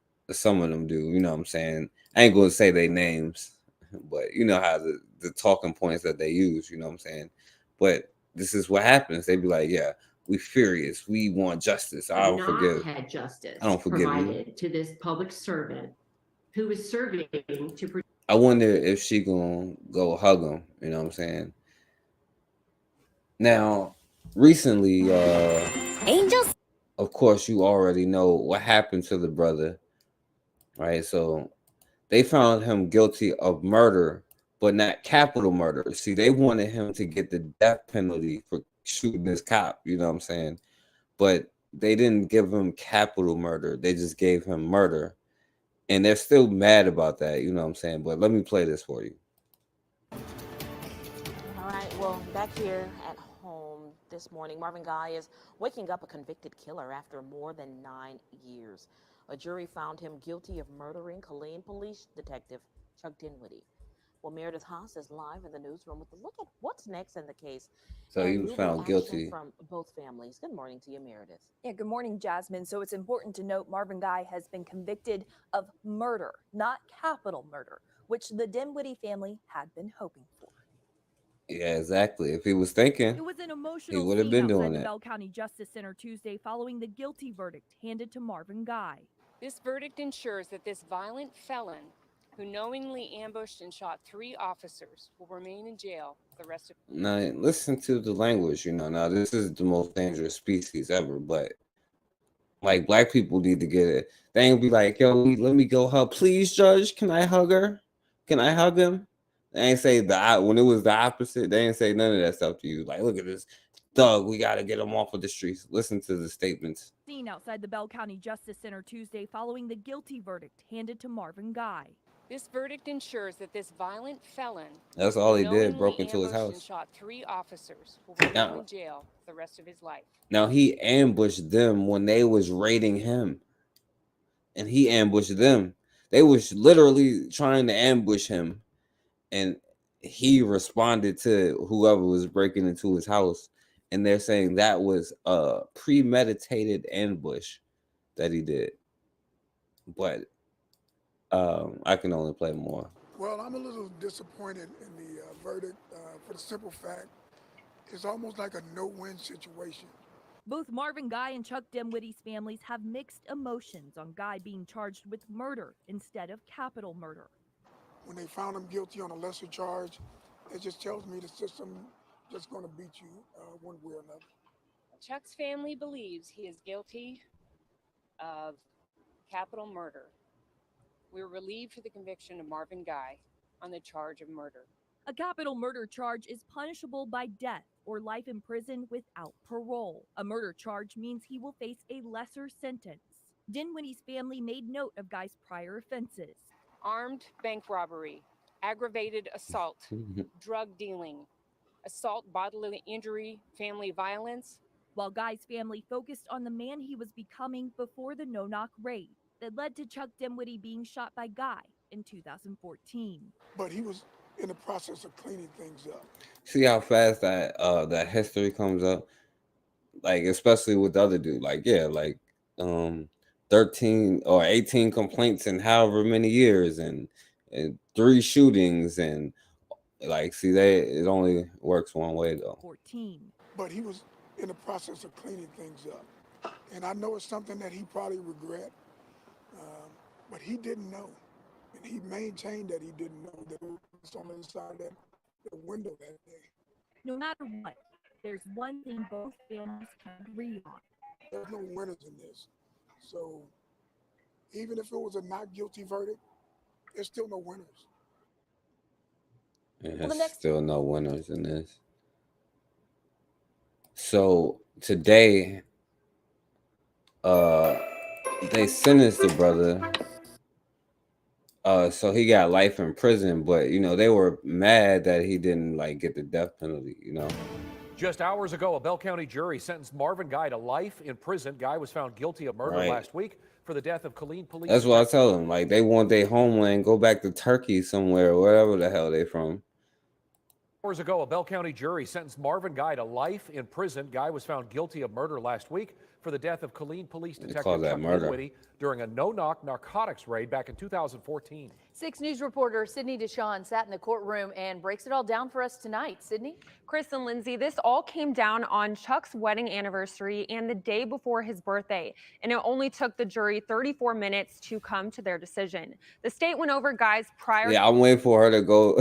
Speaker 2: do, you know what I'm saying? I ain't gonna say their names, but you know how the talking points that they use, you know what I'm saying? But this is what happens. They be like, yeah, we furious. We want justice. I don't forgive.
Speaker 19: Had justice
Speaker 2: I don't forgive
Speaker 19: provided
Speaker 2: you.
Speaker 19: to this public servant who is serving to.
Speaker 2: I wonder if she gonna go hug him. You know what I'm saying? Now, recently, Angels. Of course, you already know what happened to the brother, right? So they found him guilty of murder, but not capital murder. See, they wanted him to get the death penalty for shooting this cop, you know what I'm saying? But they didn't give him capital murder. They just gave him murder. And they're still mad about that, you know what I'm saying? But let me play this for you.
Speaker 20: All right, well, back here at home this morning, Marvin Guy is waking up a convicted killer after more than 9 years. A jury found him guilty of murdering Killeen Police Detective Chuck Dinwiddie. Well, Meredith Haas is live in the newsroom with a look at what's next in the case.
Speaker 2: So he was found guilty
Speaker 20: from both families. Good morning to you, Meredith.
Speaker 21: Yeah, good morning, Jasmine. So it's important to note Marvin Guy has been convicted of murder, not capital murder, which the Dinwiddie family had been hoping for.
Speaker 2: Yeah, exactly. If he was thinking,
Speaker 22: It was an
Speaker 2: he
Speaker 22: emotional
Speaker 2: would have
Speaker 22: scene
Speaker 2: been
Speaker 22: outside
Speaker 2: doing
Speaker 22: the
Speaker 2: that.
Speaker 22: Bell County Justice Center Tuesday following the guilty verdict handed to Marvin Guy.
Speaker 23: This verdict ensures that this violent felon who knowingly ambushed and shot 3 officers will remain in jail for the rest of.
Speaker 2: Now, listen to the language, you know. Now, this is the most dangerous species ever, but like black people need to get it. They ain't be like, yo, let me go hug. Please, judge, can I hug her? Can I hug him? They ain't say when it was the opposite. They ain't say none of that stuff to you. Like, look at this thug. We got to get him off of the streets. Listen to the statements.
Speaker 22: Seen outside the Bell County Justice Center Tuesday following the guilty verdict handed to Marvin Guy.
Speaker 23: This verdict ensures that this violent felon,
Speaker 2: That's all he did,
Speaker 23: knowingly
Speaker 2: broke into his
Speaker 23: ambushed and
Speaker 2: house.
Speaker 23: shot 3 officers, will remain
Speaker 2: Now,
Speaker 23: in jail the rest of his life.
Speaker 2: now he ambushed them when they was raiding him, and he ambushed them. They was literally trying to ambush him, and he responded to whoever was breaking into his house, and they're saying that was a premeditated ambush that he did. But I can only play more.
Speaker 1: Well, I'm a little disappointed in the verdict for the simple fact it's almost like a no-win situation.
Speaker 22: Both Marvin Guy and Chuck Dimwitty's families have mixed emotions on Guy being charged with murder instead of capital murder.
Speaker 1: When they found him guilty on a lesser charge, it just tells me the system just going to beat you one way or another.
Speaker 23: Chuck's family believes he is guilty of capital murder. We're relieved for the conviction of Marvin Guy on the charge of murder.
Speaker 22: A capital murder charge is punishable by death or life in prison without parole. A murder charge means he will face a lesser sentence. Dinwiddie's family made note of Guy's prior offenses.
Speaker 23: Armed bank robbery, aggravated assault, drug dealing, assault, bodily injury, family violence.
Speaker 22: While Guy's family focused on the man he was becoming before the no-knock raid that led to Chuck Dimwitty being shot by Guy in 2014.
Speaker 1: But he was in the process of cleaning things up.
Speaker 2: See how fast that that history comes up, like especially with the other dude. Like 13 or 18 complaints in however many years, and 3 shootings, and like see it only works one way though.
Speaker 22: 14.
Speaker 1: But he was in the process of cleaning things up, and I know it's something that he probably regret, but he didn't know, and he maintained that he didn't know that it was on the other side of the window that day.
Speaker 22: No matter what, there's one thing both families can agree on.
Speaker 1: There's no winners in this. So even if it was a not guilty verdict, there's still no winners.
Speaker 2: And there's still no winners in this. So today, they sentenced the brother. So he got life in prison, but they were mad that he didn't get the death penalty,
Speaker 14: Just hours ago, a Bell County jury sentenced Marvin Guy to life in prison. Guy was found guilty of murder last week for the death of Killeen police.
Speaker 2: That's what I tell them. Like, they want their homeland, go back to Turkey somewhere, wherever the hell they from.
Speaker 14: Hours ago, a Bell County jury sentenced Marvin Guy to life in prison. Guy was found guilty of murder last week for the death of Killeen police detective
Speaker 2: call that
Speaker 14: Chuck
Speaker 2: murder.
Speaker 14: Dinwiddie during a no-knock narcotics raid back in 2014.
Speaker 15: 6 News reporter Sydney Deshawn sat in the courtroom and breaks it all down for us tonight. Sydney?
Speaker 3: Chris and Lindsay, this all came down on Chuck's wedding anniversary and the day before his birthday, and it only took the jury 34 minutes to come to their decision. The state went over Guy's prior...
Speaker 2: Yeah, I'm waiting for her to go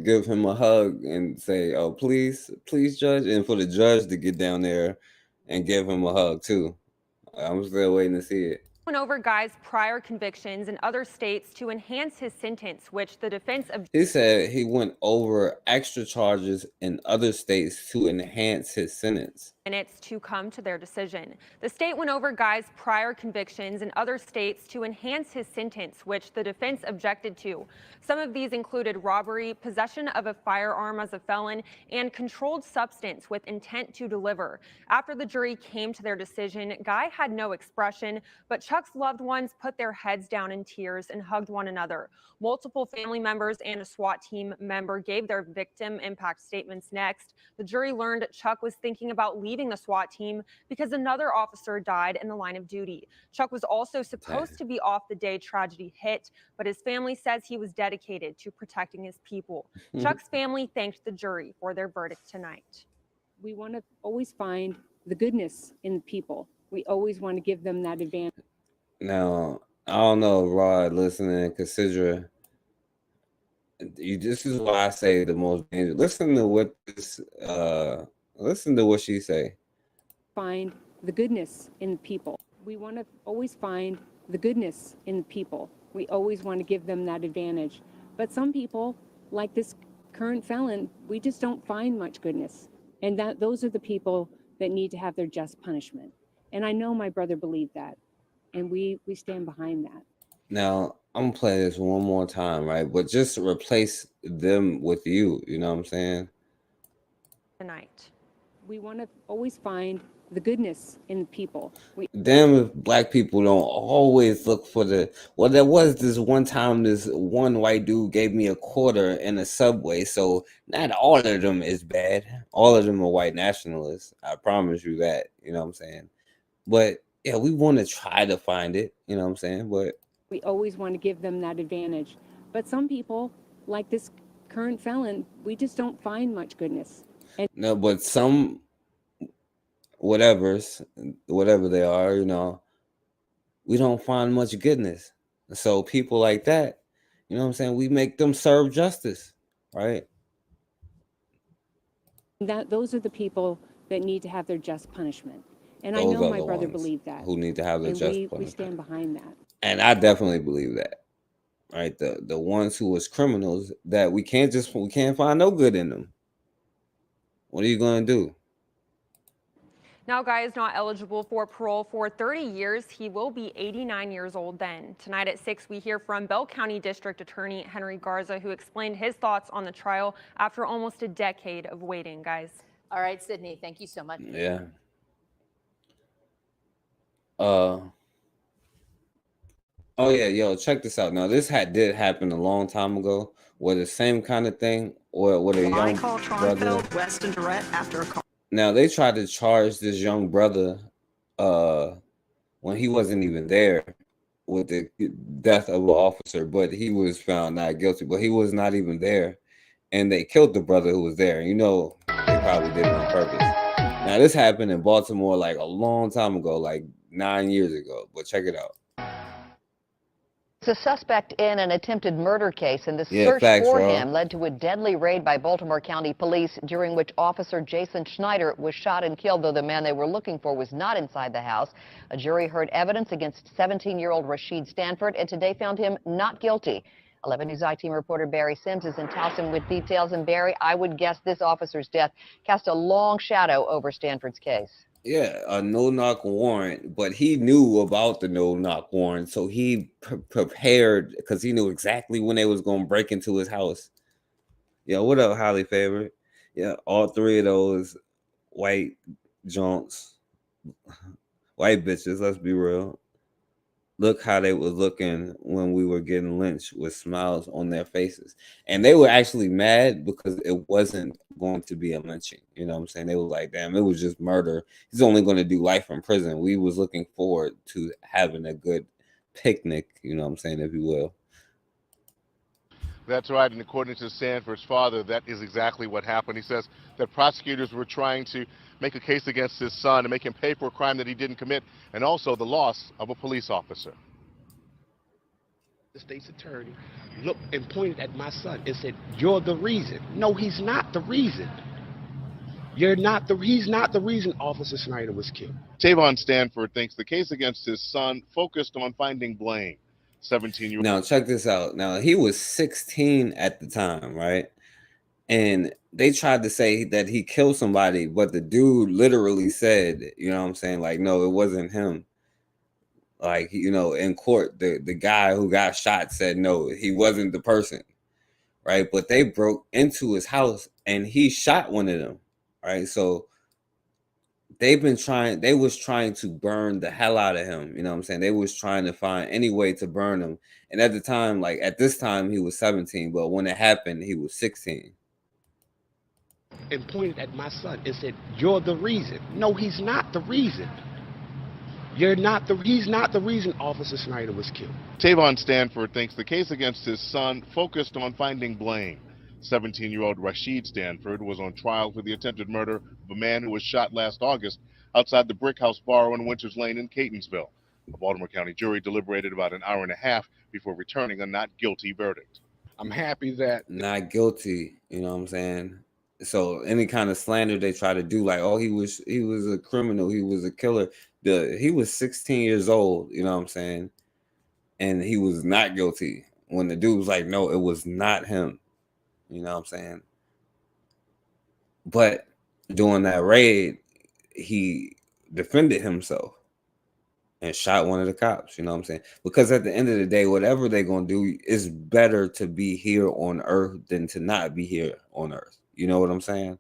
Speaker 2: give him a hug and say, "Oh, please, judge," and for the judge to get down there and give him a hug too. I'm still waiting to see it.
Speaker 3: Went over Guy's prior convictions in other states to enhance his sentence, which the defense
Speaker 2: He said he went over extra charges in other states to enhance his sentence.
Speaker 3: minutes to come to their decision. The state went over Guy's prior convictions in other states to enhance his sentence, which the defense objected to. Some of these included robbery, possession of a firearm as a felon, and controlled substance with intent to deliver. After the jury came to their decision, Guy had no expression, but Chuck's loved ones put their heads down in tears and hugged one another. Multiple family members and a SWAT team member gave their victim impact statements next. The jury learned Chuck was thinking about leaving the SWAT team because another officer died in the line of duty. Chuck was also supposed to be off the day tragedy hit, but his family says he was dedicated to protecting his people. Chuck's family thanked the jury for their verdict tonight.
Speaker 23: We want to always find the goodness in people. We always want to give them that advantage.
Speaker 2: Now, I don't know, Rod, listening, consider. This is why I say the most dangerous. Listen to what she say.
Speaker 23: Find the goodness in people. We want to always find the goodness in people. We always want to give them that advantage. But some people, like this current felon, we just don't find much goodness. And those are the people that need to have their just punishment. And I know my brother believed that. And we stand behind that.
Speaker 2: Now, I'm gonna play this one more time, right? But just replace them with you. You know what I'm saying?
Speaker 3: Tonight.
Speaker 23: We want to always find the goodness in the people.
Speaker 2: Damn if black people don't always look for the. Well, there was this one time this one white dude gave me a quarter in a Subway, so not all of them is bad. All of them are white nationalists. I promise you that. You know what I'm saying? But yeah, we want to try to find it. You know what I'm saying? But
Speaker 23: We always want to give them that advantage. But some people, like this current felon, we just don't find much goodness. And
Speaker 2: no, but some whatever they are, you know, we don't find much goodness. So people like that, you know what I'm saying, we make them serve justice, right?
Speaker 23: those are the people that need to have their just punishment. And I
Speaker 2: Those
Speaker 23: know
Speaker 2: are
Speaker 23: my
Speaker 2: the
Speaker 23: brother
Speaker 2: ones
Speaker 23: believed that.
Speaker 2: who need to have their
Speaker 23: And
Speaker 2: just
Speaker 23: we
Speaker 2: punishment.
Speaker 23: stand behind that.
Speaker 2: And I definitely believe that. Right? The ones who was criminals that we can't find no good in them. What are you gonna do?
Speaker 3: Now, Guy is not eligible for parole for 30 years. He will be 89 years old then. Tonight at 6, we hear from Bell County District Attorney Henry Garza, who explained his thoughts on the trial after almost a decade of waiting, guys.
Speaker 15: All right, Sydney, thank you so much.
Speaker 2: Yeah. Oh yeah, yo, check this out. Now this did happen a long time ago. Where the same kind of thing, or with a young brother.
Speaker 4: West and Durrett after a call.
Speaker 2: Now they tried to charge this young brother, when he wasn't even there, with the death of an officer, but he was found not guilty. But he was not even there, and they killed the brother who was there. You know, they probably did it on purpose. Now this happened in Baltimore like a long time ago, like 9 years ago. But check it out.
Speaker 5: It's a suspect in an attempted murder case, and the
Speaker 2: Yeah,
Speaker 5: search
Speaker 2: facts,
Speaker 5: for
Speaker 2: bro.
Speaker 5: him led to a deadly raid by Baltimore County Police, during which Officer Jason Schneider was shot and killed, though the man they were looking for was not inside the house. A jury heard evidence against 17-year-old Rashid Stanford and today found him not guilty. 11 News I-Team reporter Barry Sims is in Towson with details. And Barry, I would guess this officer's death cast a long shadow over Stanford's case.
Speaker 2: Yeah, a no-knock warrant, but he knew about the no-knock warrant, so he prepared because he knew exactly when they was gonna break into his house. Yeah, what up, highly favored? Yeah, all three of those white junks, white bitches. Let's be real. Look how they was looking when we were getting lynched with smiles on their faces. And they were actually mad because it wasn't going to be a lynching. You know what I'm saying? They were like, damn, it was just murder. He's only going to do life in prison. We was looking forward to having a good picnic, you know what I'm saying, if you will.
Speaker 6: That's right, and according to Stanford's father, that is exactly what happened. He says that prosecutors were trying to make a case against his son and make him pay for a crime that he didn't commit, and also the loss of a police officer.
Speaker 24: The state's attorney looked and pointed at my son and said, "You're the reason." No, he's not the reason. He's not the reason Officer Snyder was killed.
Speaker 6: Tavon Stanford thinks the case against his son focused on finding blame. 17-year-old.
Speaker 2: Now, check this out. Now, he was 16 at the time, right? And they tried to say that he killed somebody, but the dude literally said, you know what I'm saying? Like, no, it wasn't him. Like, you know, in court, the guy who got shot said, no, he wasn't the person, right? But they broke into his house and he shot one of them, right? So they was trying to burn the hell out of him. You know what I'm saying? They was trying to find any way to burn him. And at the time, like at this time, he was 17, but when it happened, he was 16.
Speaker 24: And pointed at my son and said, "You're the reason." No, he's not the reason. He's not the reason Officer Snyder was killed.
Speaker 6: Tavon Stanford thinks the case against his son focused on finding blame. 17-year-old Rashid Stanford was on trial for the attempted murder of a man who was shot last August outside the Brick House Bar on Winters Lane in Catonsville. A Baltimore County jury deliberated about an hour and a half before returning a not guilty verdict.
Speaker 24: I'm happy that
Speaker 2: not guilty, you know what I'm saying? So any kind of slander they try to do, like, oh, he was a criminal, he was a killer. He was 16 years old, you know what I'm saying? And he was not guilty. When the dude was like, no, it was not him. You know what I'm saying? But during that raid, he defended himself. and shot one of the cops. You know what I'm saying? Because at the end of the day, whatever they're gonna do, it's better to be here on Earth than to not be here on Earth. You know what I'm saying?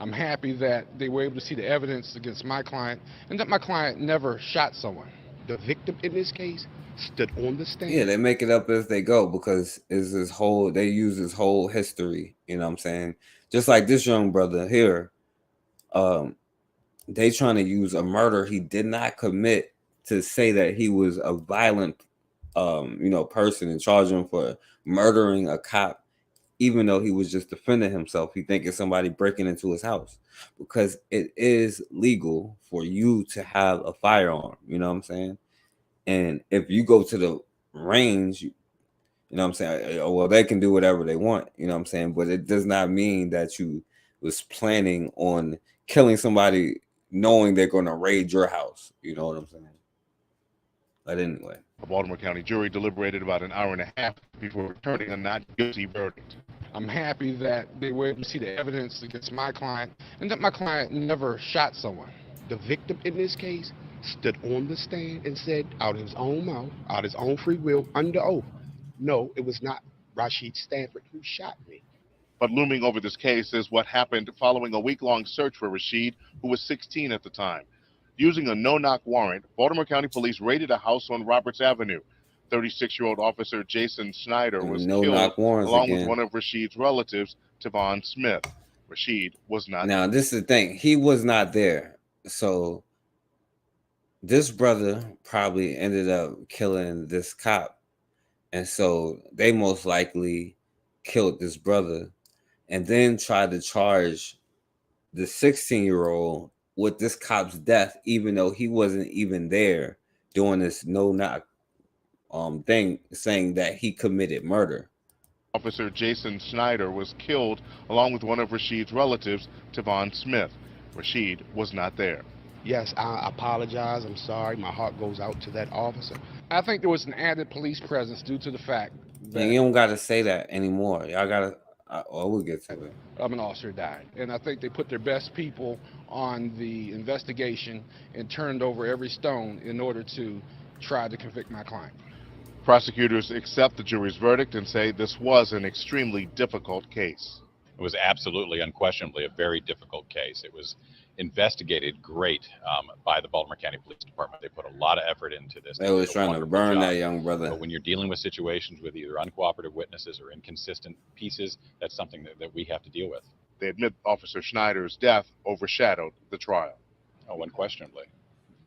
Speaker 24: I'm happy that they were able to see the evidence against my client and that my client never shot someone. The victim in this case stood on the stand.
Speaker 2: Yeah, they make it up as they go because it's this whole, they use this whole history, you know what I'm saying? Just like this young brother here, they trying to use a murder he did not commit to say that he was a violent, person and charge him for murdering a cop, even though he was just defending himself. He thinking somebody breaking into his house because it is legal for you to have a firearm, you know what I'm saying? And if you go to the range, you know what I'm saying? Well, they can do whatever they want, you know what I'm saying? But it does not mean that you was planning on killing somebody knowing they're going to raid your house. You know what I'm saying? But anyway.
Speaker 6: A Baltimore County jury deliberated about an hour and a half before returning a not guilty verdict.
Speaker 24: I'm happy that they were able to see the evidence against my client and that my client never shot someone. The victim in this case stood on the stand and said out of his own mouth, out of his own free will, under oath, no, it was not Rashid Stanford who shot me.
Speaker 6: But looming over this case is what happened following a week-long search for Rashid, who was 16 at the time. Using a no-knock warrant, Baltimore County Police raided a house on Roberts Avenue. 36-year-old officer Jason Schneider was killed along with one of Rashid's relatives, Tavon Smith. Rashid was not
Speaker 2: there. Now, this is the thing. He was not there. So this brother probably ended up killing this cop. And so they most likely killed this brother and then tried to charge the 16-year-old with this cop's death, even though he wasn't even there doing this no-knock thing, saying that he committed murder.
Speaker 6: Officer Jason Schneider was killed along with one of Rashid's relatives, Tavon Smith. Rashid was not there.
Speaker 24: Yes, I apologize. I'm sorry. My heart goes out to that officer. I think there was an added police presence due to the fact that...
Speaker 2: And you don't got to say that anymore. Y'all got to... we'll get to it.
Speaker 24: An officer died. And I think they put their best people on the investigation and turned over every stone in order to try to convict my client.
Speaker 6: Prosecutors accept the jury's verdict and say this was an extremely difficult case.
Speaker 4: It was absolutely, unquestionably, a very difficult case. It was investigated great by the Baltimore County Police Department. They put a lot of effort into this.
Speaker 2: They was trying to burn that young brother.
Speaker 4: But when you're dealing with situations with either uncooperative witnesses or inconsistent pieces, that's something that we have to deal with.
Speaker 6: They admit Officer Schneider's death overshadowed the trial.
Speaker 4: Oh, unquestionably.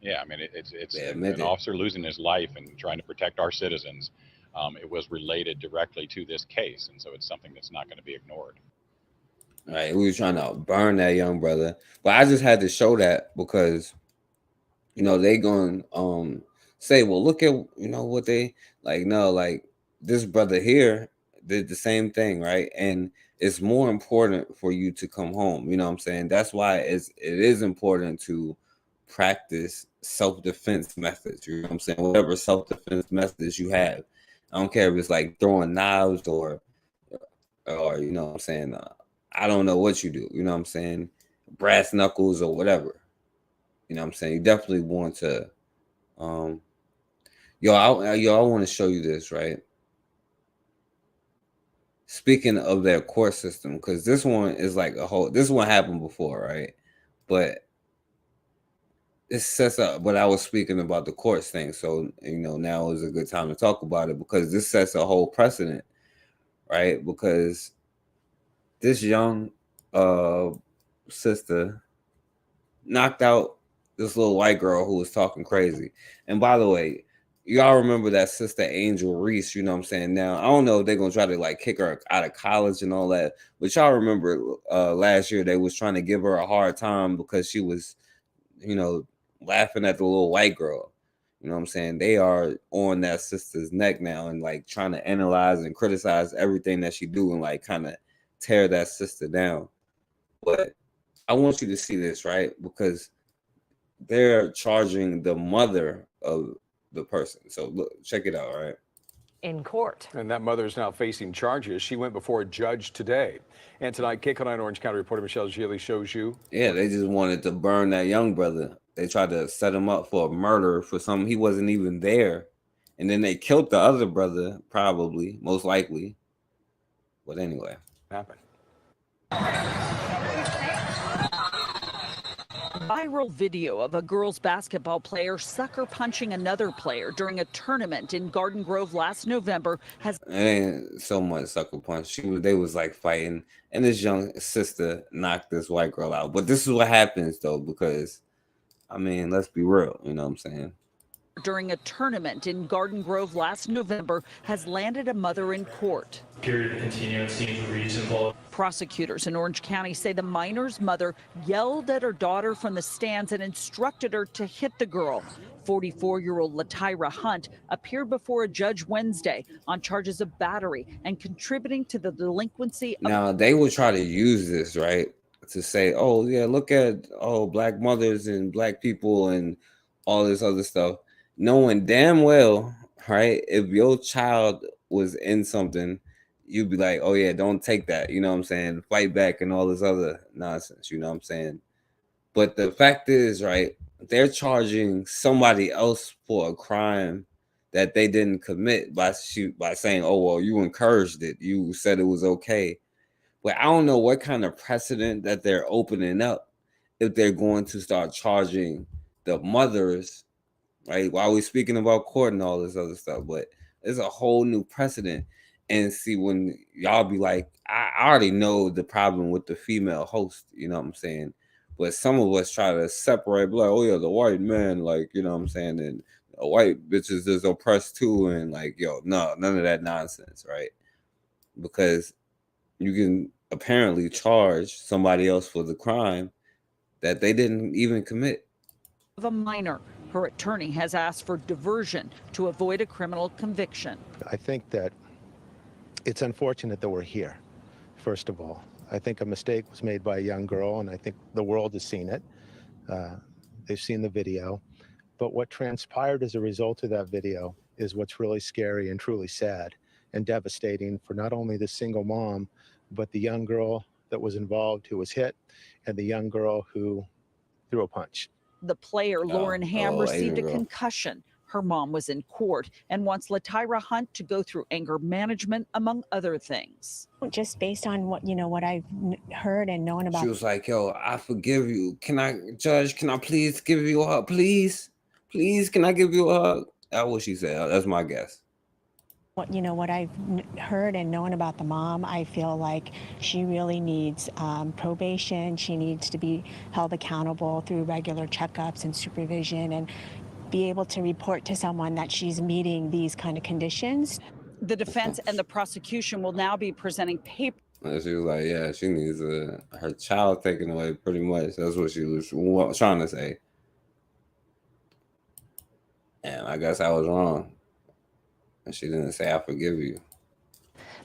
Speaker 4: Yeah, I mean, it's an officer losing his life and trying to protect our citizens. It was related directly to this case, and so it's something that's not going to be ignored.
Speaker 2: Right, we were trying to burn that young brother, but I just had to show that because, they going say, well, look at what they like. No, like this brother here did the same thing, right? And it's more important for you to come home. You know what I'm saying? That's why it is important to practice self-defense methods. You know what I'm saying? Whatever self-defense methods you have, I don't care if it's like throwing knives or you know what I'm saying. I don't know what you do, you know what I'm saying? Brass knuckles or whatever. You know what I'm saying? You definitely want to I want to show you this, right? Speaking of their court system, because this one is like this one happened before, right? But it sets up what I was speaking about the courts thing. So, now is a good time to talk about it because this sets a whole precedent, right? Because this young sister knocked out this little white girl who was talking crazy. And by the way, y'all remember that sister Angel Reese, you know what I'm saying? Now, I don't know if they're going to try to like kick her out of college and all that, but y'all remember last year they was trying to give her a hard time because she was, laughing at the little white girl. You know what I'm saying? They are on that sister's neck now and like trying to analyze and criticize everything that she do and like kind of tear that sister down. But I want you to see this, right? Because they're charging the mother of the person. So look, check it out, right?
Speaker 7: In court.
Speaker 14: And that mother is now facing charges. She went before a judge today. And tonight, KCAL9 Orange County reporter Michelle Gili shows you.
Speaker 2: Yeah, they just wanted to burn that young brother. They tried to set him up for a murder for something he wasn't even there. And then they killed the other brother, probably, most likely. But anyway.
Speaker 7: Happened.
Speaker 8: Viral video of a girls basketball player sucker punching another player during a tournament in Garden Grove last November has
Speaker 2: It ain't so much sucker punch. They was like fighting, and this young sister knocked this white girl out. But this is what happens though, because I mean, let's be real, you know what I'm saying?
Speaker 8: during a tournament in Garden Grove last November has landed a mother in court.
Speaker 9: Period of continuance seems reasonable.
Speaker 8: Prosecutors in Orange County say the minor's mother yelled at her daughter from the stands and instructed her to hit the girl. 44-year-old Latyra Hunt appeared before a judge Wednesday on charges of battery and contributing to the delinquency of—
Speaker 2: Now, they will try to use this, right, to say, oh, yeah, look at, black mothers and black people and all this other stuff, knowing damn well, right, if your child was in something, you'd be like, oh, yeah, don't take that, you know what I'm saying, fight back and all this other nonsense, you know what I'm saying? But the fact is, right, they're charging somebody else for a crime that they didn't commit by saying, oh, well, you encouraged it. You said it was okay. But I don't know what kind of precedent that they're opening up if they're going to start charging the mothers, right? While we're speaking about court and all this other stuff, but there's a whole new precedent. And see, when y'all be like, I already know the problem with the female host, you know what I'm saying? But some of us try to separate, like, oh yeah, the white man, like, you know what I'm saying? And white bitches is oppressed too. And like, yo, no, none of that nonsense, right? Because you can apparently charge somebody else for the crime that they didn't even commit.
Speaker 8: of a minor. Her attorney has asked for diversion to avoid a criminal conviction.
Speaker 11: I think that it's unfortunate that we're here, first of all. I think a mistake was made by a young girl, and I think the world has seen it. They've seen the video. But what transpired as a result of that video is what's really scary and truly sad and devastating for not only the single mom, but the young girl that was involved who was hit and the young girl who threw a punch.
Speaker 8: The player, Lauren Ham, received a
Speaker 2: girl.
Speaker 8: concussion. Her mom was in court and wants Latyra Hunt to go through anger management, among other things.
Speaker 25: Just based on what I've heard and known about.
Speaker 2: She was like, yo, I forgive you. Can I please give you a hug? Please, can I give you a hug? That's what she said. That's my guess.
Speaker 25: What I've heard and known about the mom, I feel like she really needs probation. She needs to be held accountable through regular checkups and supervision and be able to report to someone that she's meeting these kind of conditions.
Speaker 8: The defense and the prosecution will now be presenting papers.
Speaker 2: And she was like, yeah, she needs her child taken away, pretty much. That's what she was trying to say. And I guess I was wrong. And she didn't say, I forgive you.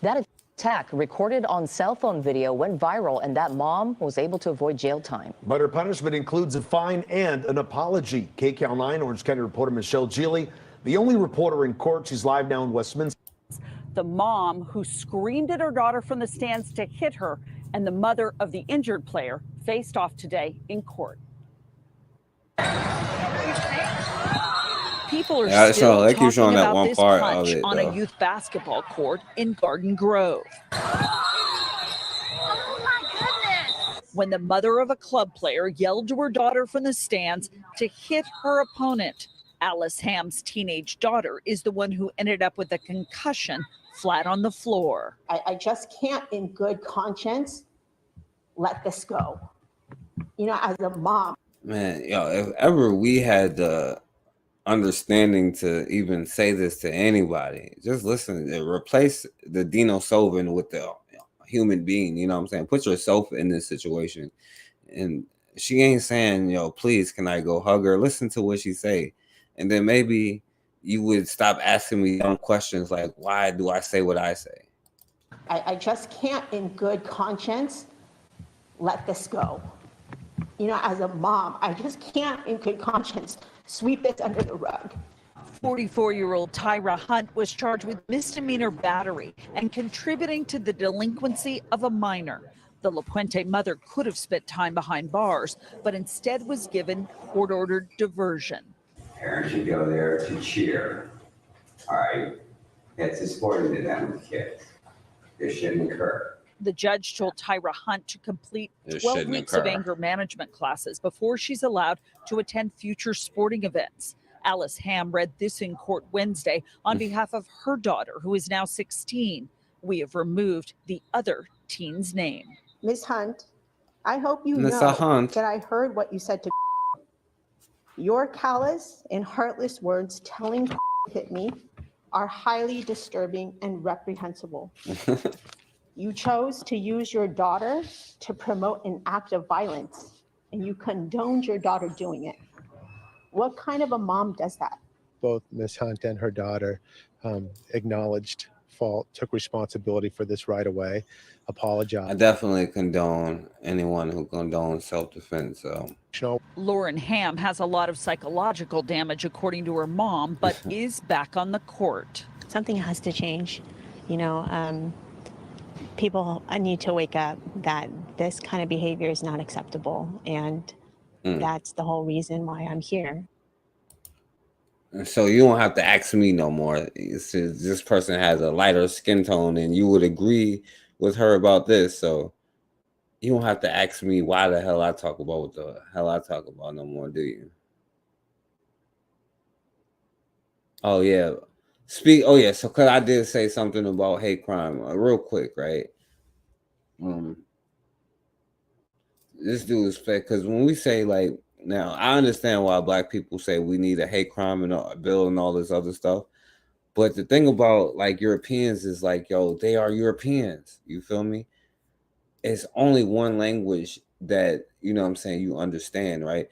Speaker 5: That attack recorded on cell phone video went viral, and that mom was able to avoid jail time.
Speaker 26: But her punishment includes a fine and an apology. KCAL 9 Orange County reporter Michelle Geely, the only reporter in court. She's live now in Westminster.
Speaker 8: The mom who screamed at her daughter from the stands to hit her and the mother of the injured player faced off today in court. People are still
Speaker 2: they keep
Speaker 8: talking
Speaker 2: showing that
Speaker 8: about
Speaker 2: one
Speaker 8: this
Speaker 2: part
Speaker 8: punch
Speaker 2: of it,
Speaker 8: on
Speaker 2: though.
Speaker 8: a youth basketball court in Garden Grove. When the mother of a club player yelled to her daughter from the stands to hit her opponent. Alice Ham's teenage daughter is the one who ended up with a concussion flat on the floor.
Speaker 27: I just can't in good conscience let this go. As a mom.
Speaker 2: Man, yo, if ever we had the understanding to even say this to anybody, just listen, replace the Dino Sovin with the human being, you know what I'm saying? Put yourself in this situation. And she ain't saying, yo, please, can I go hug her? Listen to what she say. And then maybe you would stop asking me dumb questions like, why do I say what I say?
Speaker 27: I just can't in good conscience let this go. As a mom, I just can't in good conscience sweep this under the rug.
Speaker 8: 44-year-old Tyra Hunt was charged with misdemeanor battery and contributing to the delinquency of a minor. The La Puente mother could have spent time behind bars, but instead was given court-ordered diversion.
Speaker 7: Parents should go there to cheer. All right, it's a sporting event with kids. This shouldn't occur.
Speaker 8: The judge told Tyra Hunt to complete 12 weeks of anger management classes before she's allowed to attend future sporting events. Alice Ham read this in court Wednesday on behalf of her daughter, who is now 16. We have removed the other teen's name.
Speaker 27: Ms. Hunt, I hope you
Speaker 2: Ms.
Speaker 27: know
Speaker 2: Hunt.
Speaker 27: that I heard what you said to your callous and heartless words telling to hit me are highly disturbing and reprehensible. You chose to use your daughter to promote an act of violence, and you condoned your daughter doing it. What kind of a mom does that?
Speaker 11: Both Ms. Hunt and her daughter acknowledged fault, took responsibility for this right away, apologized.
Speaker 2: I definitely condone anyone who condones self-defense.
Speaker 8: Lauren Ham has a lot of psychological damage, according to her mom, but is back on the court.
Speaker 25: Something has to change. You know, people need to wake up that this kind of behavior is not acceptable. And that's the whole reason why I'm here.
Speaker 2: So you don't have to ask me no more. It's just, this person has a lighter skin tone and you would agree with her about this. So you don't have to ask me why the hell I talk about what the hell I talk about no more, do you? Oh, yeah. Oh, yeah. So because I did say something about hate crime real quick, right? This dude is fake because when we say like, now, I understand why Black people say we need a hate crime and a bill and all this other stuff. But the thing about like Europeans is like, yo, they are Europeans. You feel me? It's only one language that, you know what I'm saying, you understand, right?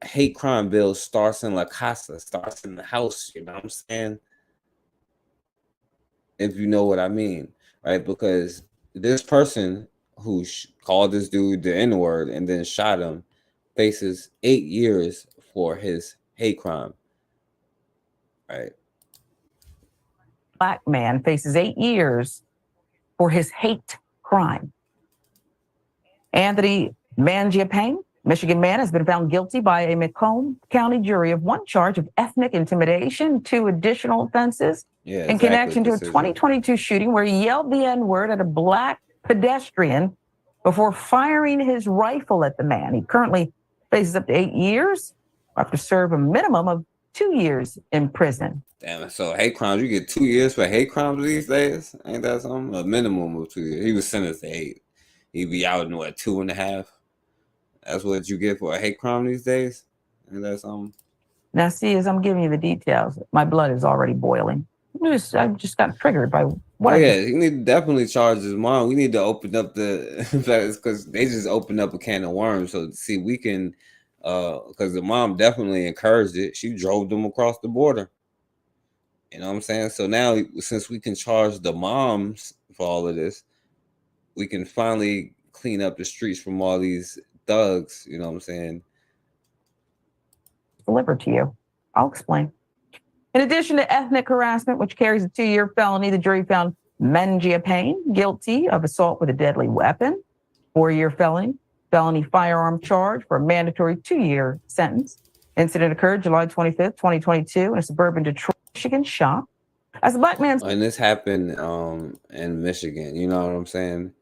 Speaker 2: Hate crime bill starts in La Casa, starts in the house, you know what I'm saying? If you know what I mean, right? Because this person who called this dude the N-word and then shot him faces 8 years for his hate crime, right?
Speaker 10: Black man faces 8 years for his hate crime. Anthony Mangiapane, Michigan man, has been found guilty by a Macomb County jury of one charge of ethnic intimidation, 2 additional offenses in connection to a 2022 shooting where he yelled the N-word at a Black pedestrian before firing his rifle at the man. He currently faces up to 8 years, or have to serve a minimum of 2 years in prison.
Speaker 2: Damn, so hate crimes, you get 2 years for hate crimes these days? Ain't that something? A minimum of 2 years. He was sentenced to 8. He'd be out in what, 2.5? That's what you get for a hate crime these days? Ain't that something?
Speaker 10: Now, see, as I'm giving you the details, my blood is already boiling. I just got triggered by what
Speaker 2: you need to definitely charge his mom. We need to open up because they just opened up a can of worms. So see, we can, because the mom definitely encouraged it. She drove them across the border. You know what I'm saying? So now, since we can charge the moms for all of this, we can finally clean up the streets from all these thugs. You know what I'm saying?
Speaker 10: Delivered to you. I'll explain. In addition to ethnic harassment, which carries a 2-year felony, the jury found Mangiapane guilty of assault with a deadly weapon, 4-year felony firearm charge for a mandatory 2-year sentence. Incident occurred July 25th, 2022 in a suburban Detroit, Michigan shop. As a Black man...
Speaker 2: And this happened in Michigan, you know what I'm saying?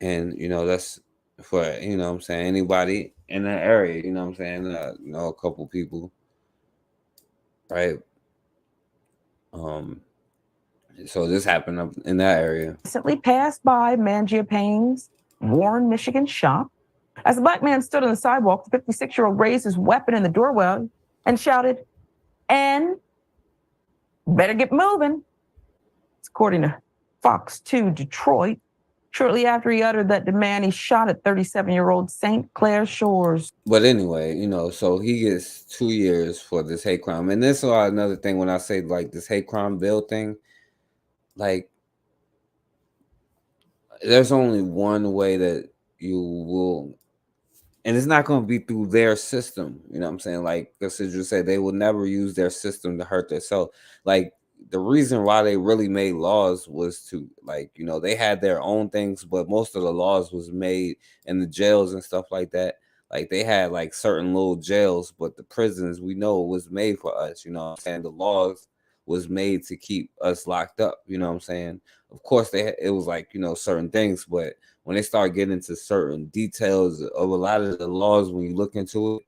Speaker 2: And, you know, that's for, you know what I'm saying, anybody in that area, you know what I'm saying? You know, a couple people, right? So this happened up in that area.
Speaker 10: Recently passed by Mangiapane's Warren, Michigan shop. As the Black man stood on the sidewalk, the 56-year-old raised his weapon in the doorway and shouted, "And better get moving." It's according to Fox 2 Detroit. Shortly after he uttered that demand, he shot at 37-year-old St. Clair Shores.
Speaker 2: But anyway, you know, so he gets 2 years for this hate crime. And this is another thing when I say like this hate crime bill thing, like there's only one way that you will, and it's not going to be through their system. You know what I'm saying? Like Cassandra said, they will never use their system to hurt themselves. Like the reason why they really made laws was to, like, you know, they had their own things, but most of the laws was made in the jails and stuff like that. Like they had like certain little jails, but the prisons, we know, was made for us, you know what I'm saying? The laws was made to keep us locked up, you know what I'm saying? Of course it was like, you know, certain things, but when they start getting into certain details of a lot of the laws, when you look into it,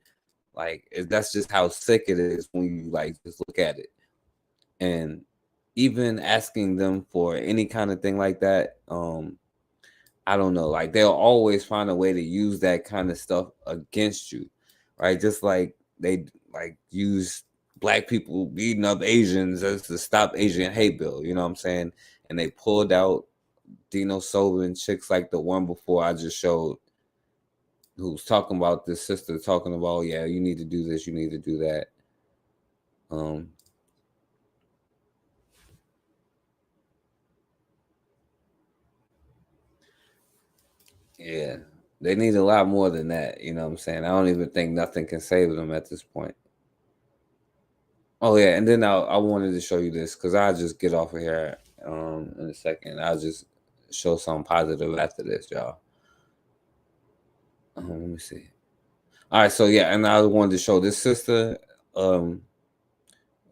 Speaker 2: like that's just how sick it is when you like just look at it. And even asking them for any kind of thing like that, I don't know, like they'll always find a way to use that kind of stuff against you, right? Just like they like use Black people beating up Asians as to stop Asian hate bill, you know what I'm saying? And they pulled out Dino Sovan chicks like the one before I just showed, who's talking about this sister talking about, yeah, you need to do this, you need to do that. Yeah, they need a lot more than that, you know what I'm saying? I don't even think nothing can save them at this point. Oh yeah, and then I wanted to show you this because I'll just get off of here in a second. I'll just show something positive after this, y'all. Let me see. All right, so yeah, and I wanted to show this sister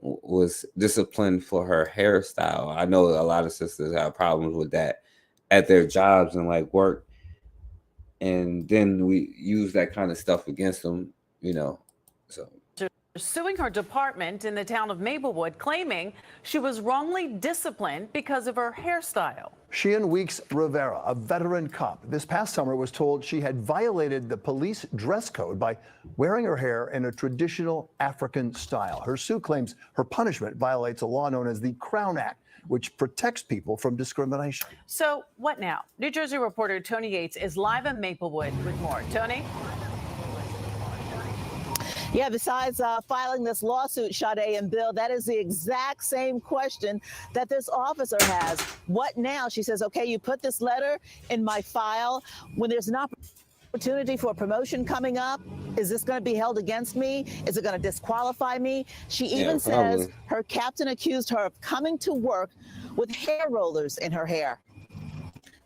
Speaker 2: was disciplined for her hairstyle. I know a lot of sisters have problems with that at their jobs and like work, and then we use that kind of stuff against them, you know. So
Speaker 12: suing her department in the town of Maplewood, claiming she was wrongly disciplined because of her hairstyle.
Speaker 13: Sheehan Weeks Rivera, a veteran cop, this past summer was told she had violated the police dress code by wearing her hair in a traditional African style. Her suit claims her punishment violates a law known as the Crown Act, which protects people from discrimination.
Speaker 12: So what now? New Jersey reporter Tony Yates is live in Maplewood with more. Tony?
Speaker 16: Yeah, besides filing this lawsuit, Sade and Bill, that is the exact same question that this officer has. What now? She says, okay, you put this letter in my file. When there's an opportunity for a promotion coming up, is this going to be held against me? Is it going to disqualify me? She even says her captain accused her of coming to work with hair rollers in her hair.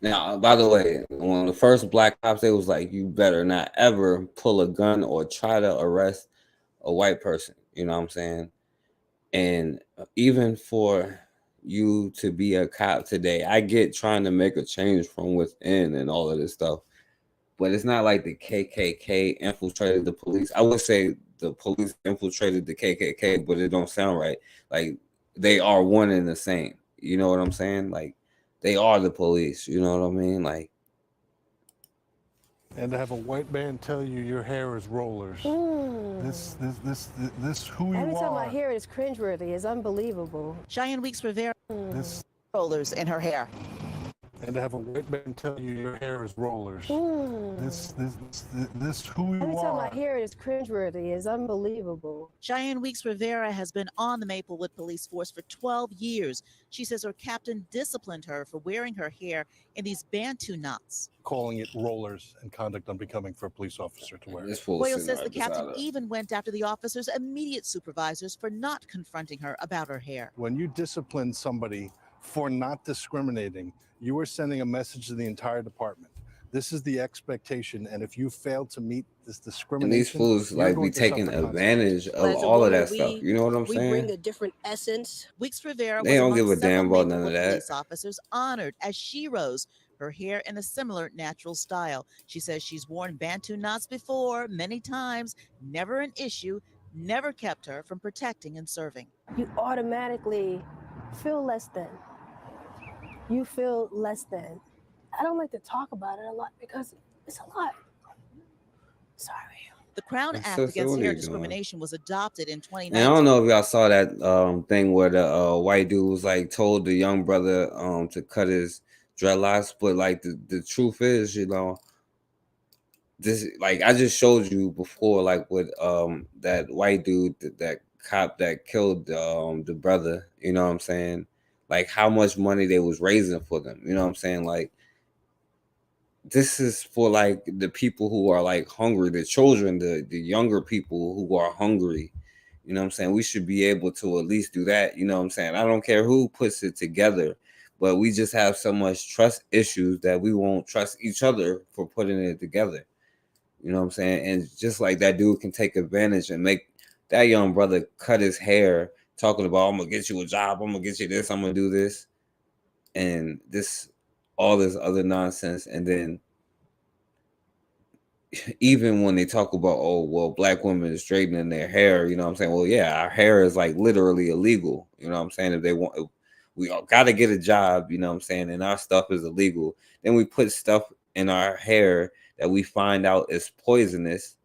Speaker 2: Now, by the way, when the first Black cops, they was like, you better not ever pull a gun or try to arrest a white person, you know what I'm saying? And even for you to be a cop today, I get trying to make a change from within and all of this stuff, but it's not like the KKK infiltrated the police. I would say the police infiltrated the KKK, but it don't sound right. Like they are one and the same, you know what I'm saying? Like they are the police, you know what I mean? Like,
Speaker 17: and to have a white man tell you your hair is rollers. This who you are.
Speaker 18: Every time I hear it, it's cringeworthy. It's unbelievable.
Speaker 16: Cheyenne Weeks Rivera,
Speaker 17: This
Speaker 16: rollers in her hair.
Speaker 17: and to have a white man tell you your hair is rollers. This who you
Speaker 18: Every time I
Speaker 17: are.
Speaker 18: hear it, it's cringeworthy. It's unbelievable.
Speaker 19: Cheyenne Weeks Rivera has been on the Maplewood Police Force for 12 years. She says her captain disciplined her for wearing her hair in these Bantu knots.
Speaker 17: Calling it rollers and conduct unbecoming for a police officer to wear.
Speaker 19: Hoyle says the captain even went after the officer's immediate supervisors for not confronting her about her hair.
Speaker 17: When you discipline somebody for not discriminating, you are sending a message to the entire department. This is the expectation, and if you fail to meet this discrimination,
Speaker 2: and these fools
Speaker 17: you're
Speaker 2: like
Speaker 17: going
Speaker 2: be
Speaker 17: to suffer
Speaker 2: taking advantage of
Speaker 18: As a
Speaker 2: all of
Speaker 18: woman,
Speaker 2: that stuff. You know what I'm
Speaker 18: we
Speaker 2: saying?
Speaker 18: bring a different essence.
Speaker 19: Weeks Rivera
Speaker 2: They
Speaker 19: was
Speaker 2: don't give
Speaker 19: among
Speaker 2: a damn
Speaker 19: several
Speaker 2: about none of
Speaker 19: Maplewood
Speaker 2: that.
Speaker 19: police officers honored as she rose, her hair in a similar natural style. She says she's worn Bantu knots before, many times, never an issue, never kept her from protecting and serving.
Speaker 18: You automatically feel less than. You feel less than. I don't like to talk about it a lot because it's a lot. Sorry.
Speaker 19: The Crown
Speaker 2: That's
Speaker 19: Act
Speaker 2: so
Speaker 19: against
Speaker 2: what are
Speaker 19: hair
Speaker 2: you doing?
Speaker 19: discrimination was adopted in 2019.
Speaker 2: And I don't know if y'all saw that thing where the white dude was like told the young brother to cut his dreadlocks, but like the truth is, you know, this like I just showed you before, like with that white dude, that cop that killed the brother, you know what I'm saying? Like how much money they was raising for them, you know what I'm saying? Like this is for like the people who are like hungry, the children, the younger people who are hungry, You know what I'm saying? We should be able to at least do that. You know what I'm saying? I don't care who puts it together, but we just have so much trust issues that we won't trust each other for putting it together. You know what I'm saying? And just like that dude can take advantage and make that young brother cut his hair talking about, I'm going to get you a job. I'm going to get you this. I'm going to do this. And this, all this other nonsense. And then even when they talk about, oh, well, black women are straightening their hair, you know what I'm saying? Well, yeah, our hair is like literally illegal. You know what I'm saying? If they want, we all got to get a job, you know what I'm saying? And our stuff is illegal. Then we put stuff in our hair that we find out is poisonous,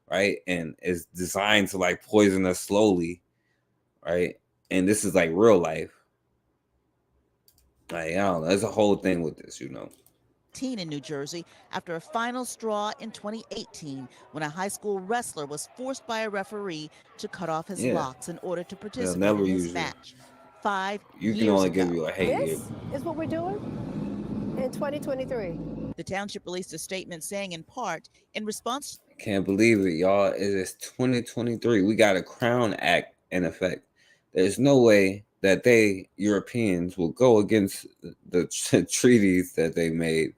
Speaker 2: right? And is designed to like poison us slowly, right? And this is like real life. Like, I don't know. There's a whole thing with this, you know.
Speaker 19: In New Jersey after a final straw in 2018 when a high school wrestler was forced by a referee to cut off his locks in order to participate in his match. 5 years ago.
Speaker 2: You can only give you a hate year.
Speaker 18: This is what we're doing in 2023.
Speaker 19: The township released a statement saying in part in response.
Speaker 2: Can't believe it, y'all. It is 2023. We got a Crown Act in effect. There's no way that they, Europeans, will go against the treaties that they made.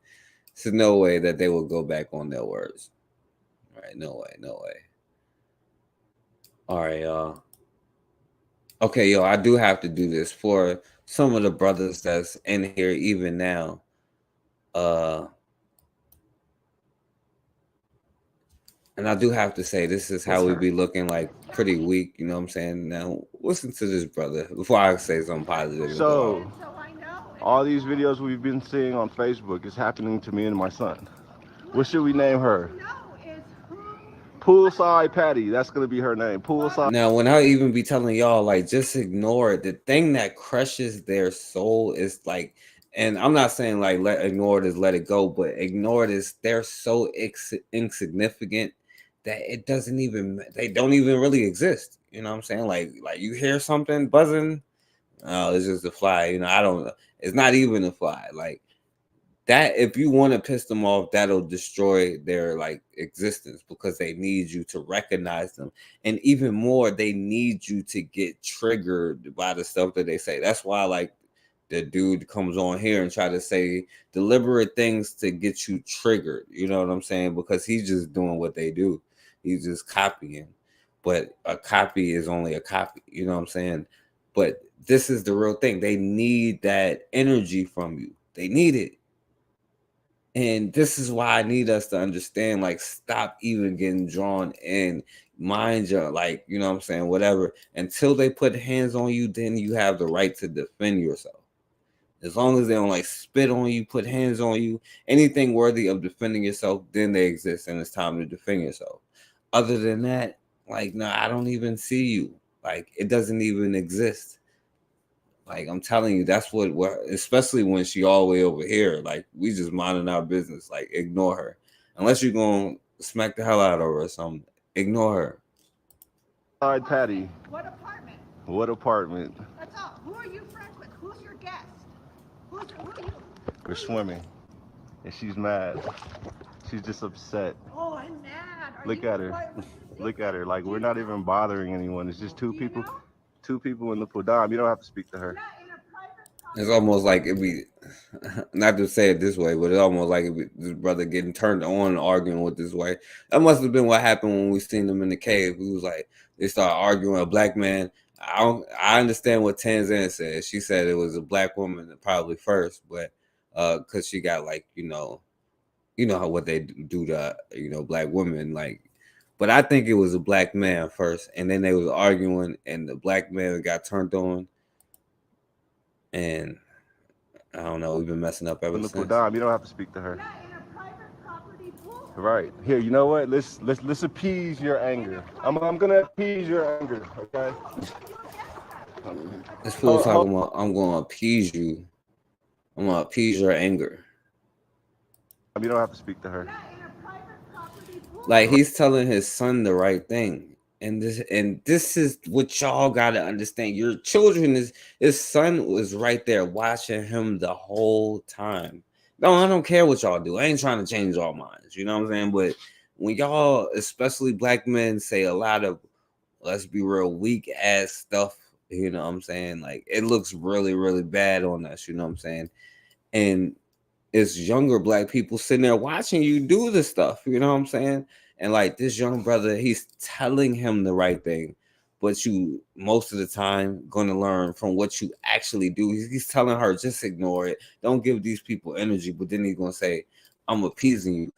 Speaker 2: There's no way that they will go back on their words. All right, no way, no way. All right, y'all. Okay, yo, I do have to do this for some of the brothers that's in here even now. And I do have to say, this is how we be looking like pretty weak, you know what I'm saying? Now, listen to this brother before I say something positive.
Speaker 1: So, all these videos we've been seeing on Facebook is happening to me and my son. What should we name her? Poolside Patty. That's going to be her name. Poolside.
Speaker 2: Now, when I even be telling y'all, like, just ignore it. The thing that crushes their soul is like, and I'm not saying like ignore it is let it go, but ignore it is they're so insignificant that it doesn't even, they don't even really exist. You know what I'm saying? Like you hear something buzzing, oh, it's just a fly. You know, I don't, it's not even a fly. Like that, if you want to piss them off, that'll destroy their like existence because they need you to recognize them. And even more, they need you to get triggered by the stuff that they say. That's why like the dude comes on here and try to say deliberate things to get you triggered. You know what I'm saying? Because he's just doing what they do. He's just copying. But a copy is only a copy. You know what I'm saying? But this is the real thing. They need that energy from you. They need it. And this is why I need us to understand, like, stop even getting drawn in. Mind your, like, you know what I'm saying? Whatever. Until they put hands on you, then you have the right to defend yourself. As long as they don't like spit on you, put hands on you, anything worthy of defending yourself, then they exist and it's time to defend yourself. Other than that, like, no, I don't even see you. Like, it doesn't even exist. Like, I'm telling you, that's what, especially when she all the way over here, like, we just minding our business. Like, ignore her. Unless you're going to smack the hell out of her or something, ignore her.
Speaker 1: Hi, Patty.
Speaker 27: What apartment?
Speaker 1: What apartment?
Speaker 27: That's all. Who are you friends with? Who's your guest? Who are you?
Speaker 1: We're swimming. And she's mad. She's just upset.
Speaker 27: Oh, I'm mad.
Speaker 1: Look at her. Look at her. Like, we're not even bothering anyone. It's just two people. Two people in the pool. Dom, you don't have to speak to her.
Speaker 2: It's almost like it'd be, not to say it this way, but it's almost like it'd be this brother getting turned on and arguing with this way. That must have been what happened when we seen them in the cave. We was like, they started arguing. A black man. I understand what Tanzan said. She said it was a black woman probably first, but because she got like, you know how what they do to black women, like. But I think it was a black man first, and then they was arguing, and the black man got turned on, and I don't know. We've been messing up ever since.
Speaker 1: Dom, you don't have to speak to her. Right here, you know what? Let's appease your anger. I'm gonna appease your anger, okay?
Speaker 2: This fool talking about I'm gonna appease you. I'm gonna appease your anger.
Speaker 1: You don't have to speak to her.
Speaker 2: Like, he's telling his son the right thing. And this is what y'all gotta understand. Your children his son was right there watching him the whole time. No, I don't care what y'all do. I ain't trying to change y'all minds. You know what I'm saying? But when y'all, especially black men, say a lot of let's be real, weak ass stuff. You know what I'm saying? Like, it looks really, really bad on us. You know what I'm saying? And it's younger black people sitting there watching you do this stuff. You know what I'm saying? And like this young brother, he's telling him the right thing, but you most of the time gonna learn from what you actually do. He's telling her, just ignore it. Don't give these people energy. But then he's gonna say, I'm appeasing you.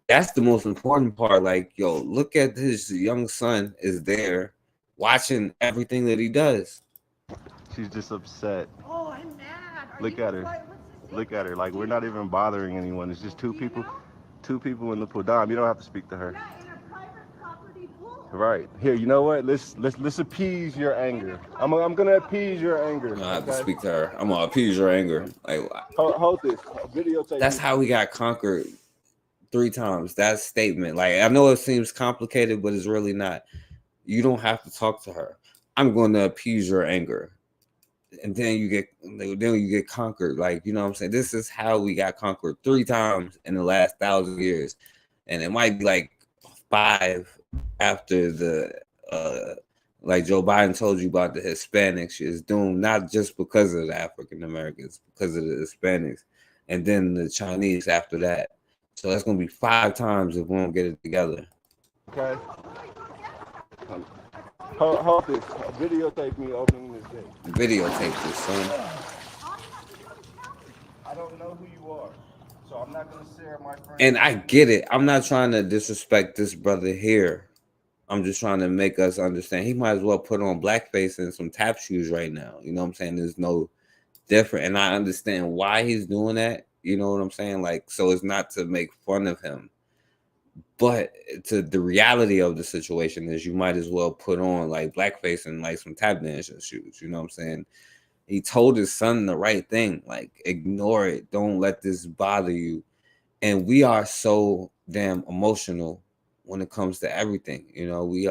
Speaker 2: That's the most important part. Like, yo, look at his young son is there watching everything that he does.
Speaker 1: She's just upset.
Speaker 27: Oh, I'm mad.
Speaker 1: Look at her. Look at her. Like, we're not even bothering anyone. It's just two people in the pool. Dom, you don't have to speak to her. Right. Here, you know what? Let's appease your anger. I'm gonna appease your anger.
Speaker 2: I have to speak to her. I'm gonna appease your anger. Like,
Speaker 1: hold this. Videotape.
Speaker 2: That's how we got conquered 3 times. That statement. Like, I know it seems complicated, but it's really not. You don't have to talk to her. I'm going to appease your anger. And then you get conquered. Like, you know what I'm saying? This is how we got conquered 3 times in the last 1,000 years. And it might be like 5 after the like Joe Biden told you about the Hispanics is doomed, not just because of the African Americans, because of the Hispanics, and then the Chinese after that. So that's gonna be 5 times if we don't get it together.
Speaker 1: Okay. Hold this. Videotape me opening this gate.
Speaker 2: Videotape this, son.
Speaker 1: I don't know who you are, so I'm not gonna share my friend.
Speaker 2: And I get it. I'm not trying to disrespect this brother here. I'm just trying to make us understand. He might as well put on blackface and some tap shoes right now. You know what I'm saying? There's no different. And I understand why he's doing that. You know what I'm saying? Like, so it's not to make fun of him. But to the reality of the situation is you might as well put on like blackface and like some tap dancing shoes. You know what I'm saying? He told his son the right thing. Like, ignore it. Don't let this bother you. And we are so damn emotional when it comes to everything. You know, we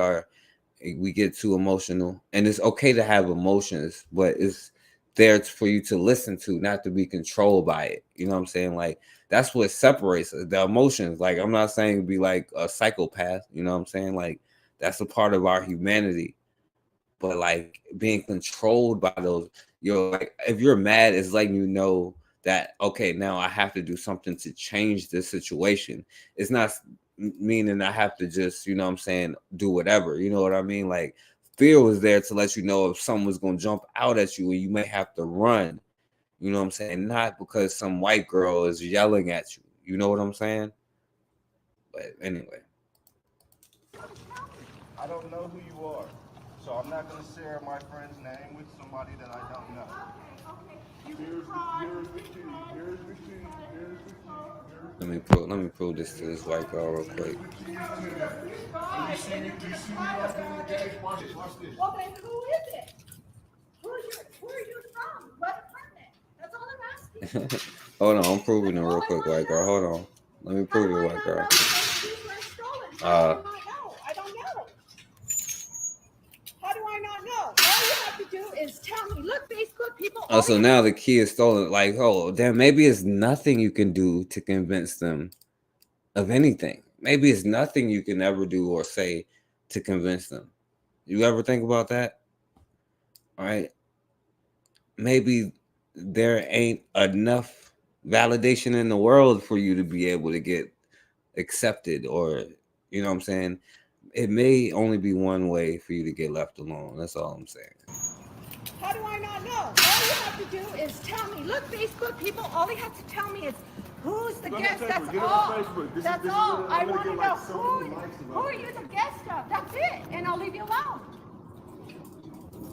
Speaker 2: get too emotional. And it's okay to have emotions, but it's there for you to listen to, not to be controlled by it. You know what I'm saying? Like, that's what separates us, the emotions. Like, I'm not saying be like a psychopath, you know what I'm saying? Like, that's a part of our humanity. But like being controlled by those, like, if you're mad, it's letting you know that, okay, now I have to do something to change this situation. It's not meaning I have to just, you know what I'm saying, do whatever. You know what I mean? Like, fear was there to let you know if someone's going to jump out at you and you may have to run. You know what I'm saying? Not because some white girl is yelling at you. You know what I'm saying? But anyway.
Speaker 1: I don't know who you are, so I'm not going to share my friend's name with somebody that I don't know.
Speaker 2: Let me prove this to this white girl real quick.
Speaker 27: Okay, who is it? Where are you from? What apartment? That's all I'm asking.
Speaker 2: Hold on, I'm proving it real quick, white girl. Hold on. Let me prove it, white girl.
Speaker 27: I don't know. How do I not know? All you have to do is tell me. Look, Facebook people.
Speaker 2: Oh, so now the key is stolen. Like, oh, damn, maybe it's nothing you can do to convince them of anything. Maybe it's nothing you can ever do or say to convince them. You ever think about that? All right. Maybe there ain't enough validation in the world for you to be able to get accepted, or, you know what I'm saying? It may only be one way for you to get left alone. That's all I'm saying.
Speaker 27: How do I not know? All you have to do is tell me. Look, Facebook people, all they have to tell me is who's the guest. That's all. That's all. I want to know who are you the guest of? That's it. And I'll leave you alone.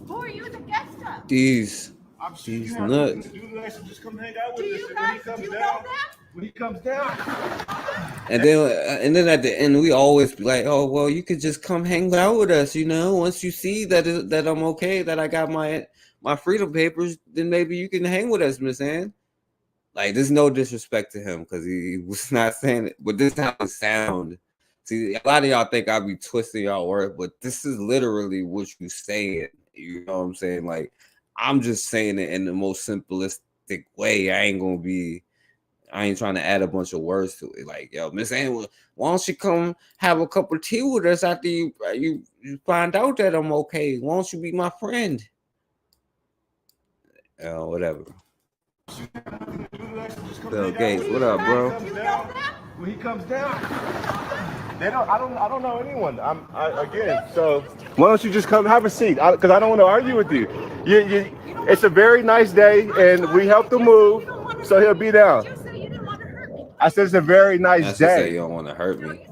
Speaker 27: Who are you the guest of?
Speaker 2: These nuts.
Speaker 27: Just come hang out with us. You guys, do you know them?
Speaker 1: When he comes down.
Speaker 2: And then at the end, we always be like, oh, well, you could just come hang out with us, you know. Once you see that I'm okay, that I got my freedom papers, then maybe you can hang with us, Miss Ann. Like, there's no disrespect to him because he was not saying it, but this is how it sound. See, a lot of y'all think I be twisting y'all word, but this is literally what you saying. You know what I'm saying? Like, I'm just saying it in the most simplistic way. I ain't gonna be I ain't trying to add a bunch of words to it. Like, yo, Miss Ann, why don't you come have a cup of tea with us after you find out that I'm okay? Why don't you be my friend? Whatever. Bill Gates, what up, bro?
Speaker 1: When he comes down, I don't know anyone. So why don't you just come have a seat? Because I don't want to argue with you. It's a very nice day, and we helped him move, so he'll be down. I said it's a very nice day.
Speaker 2: You don't want to hurt me.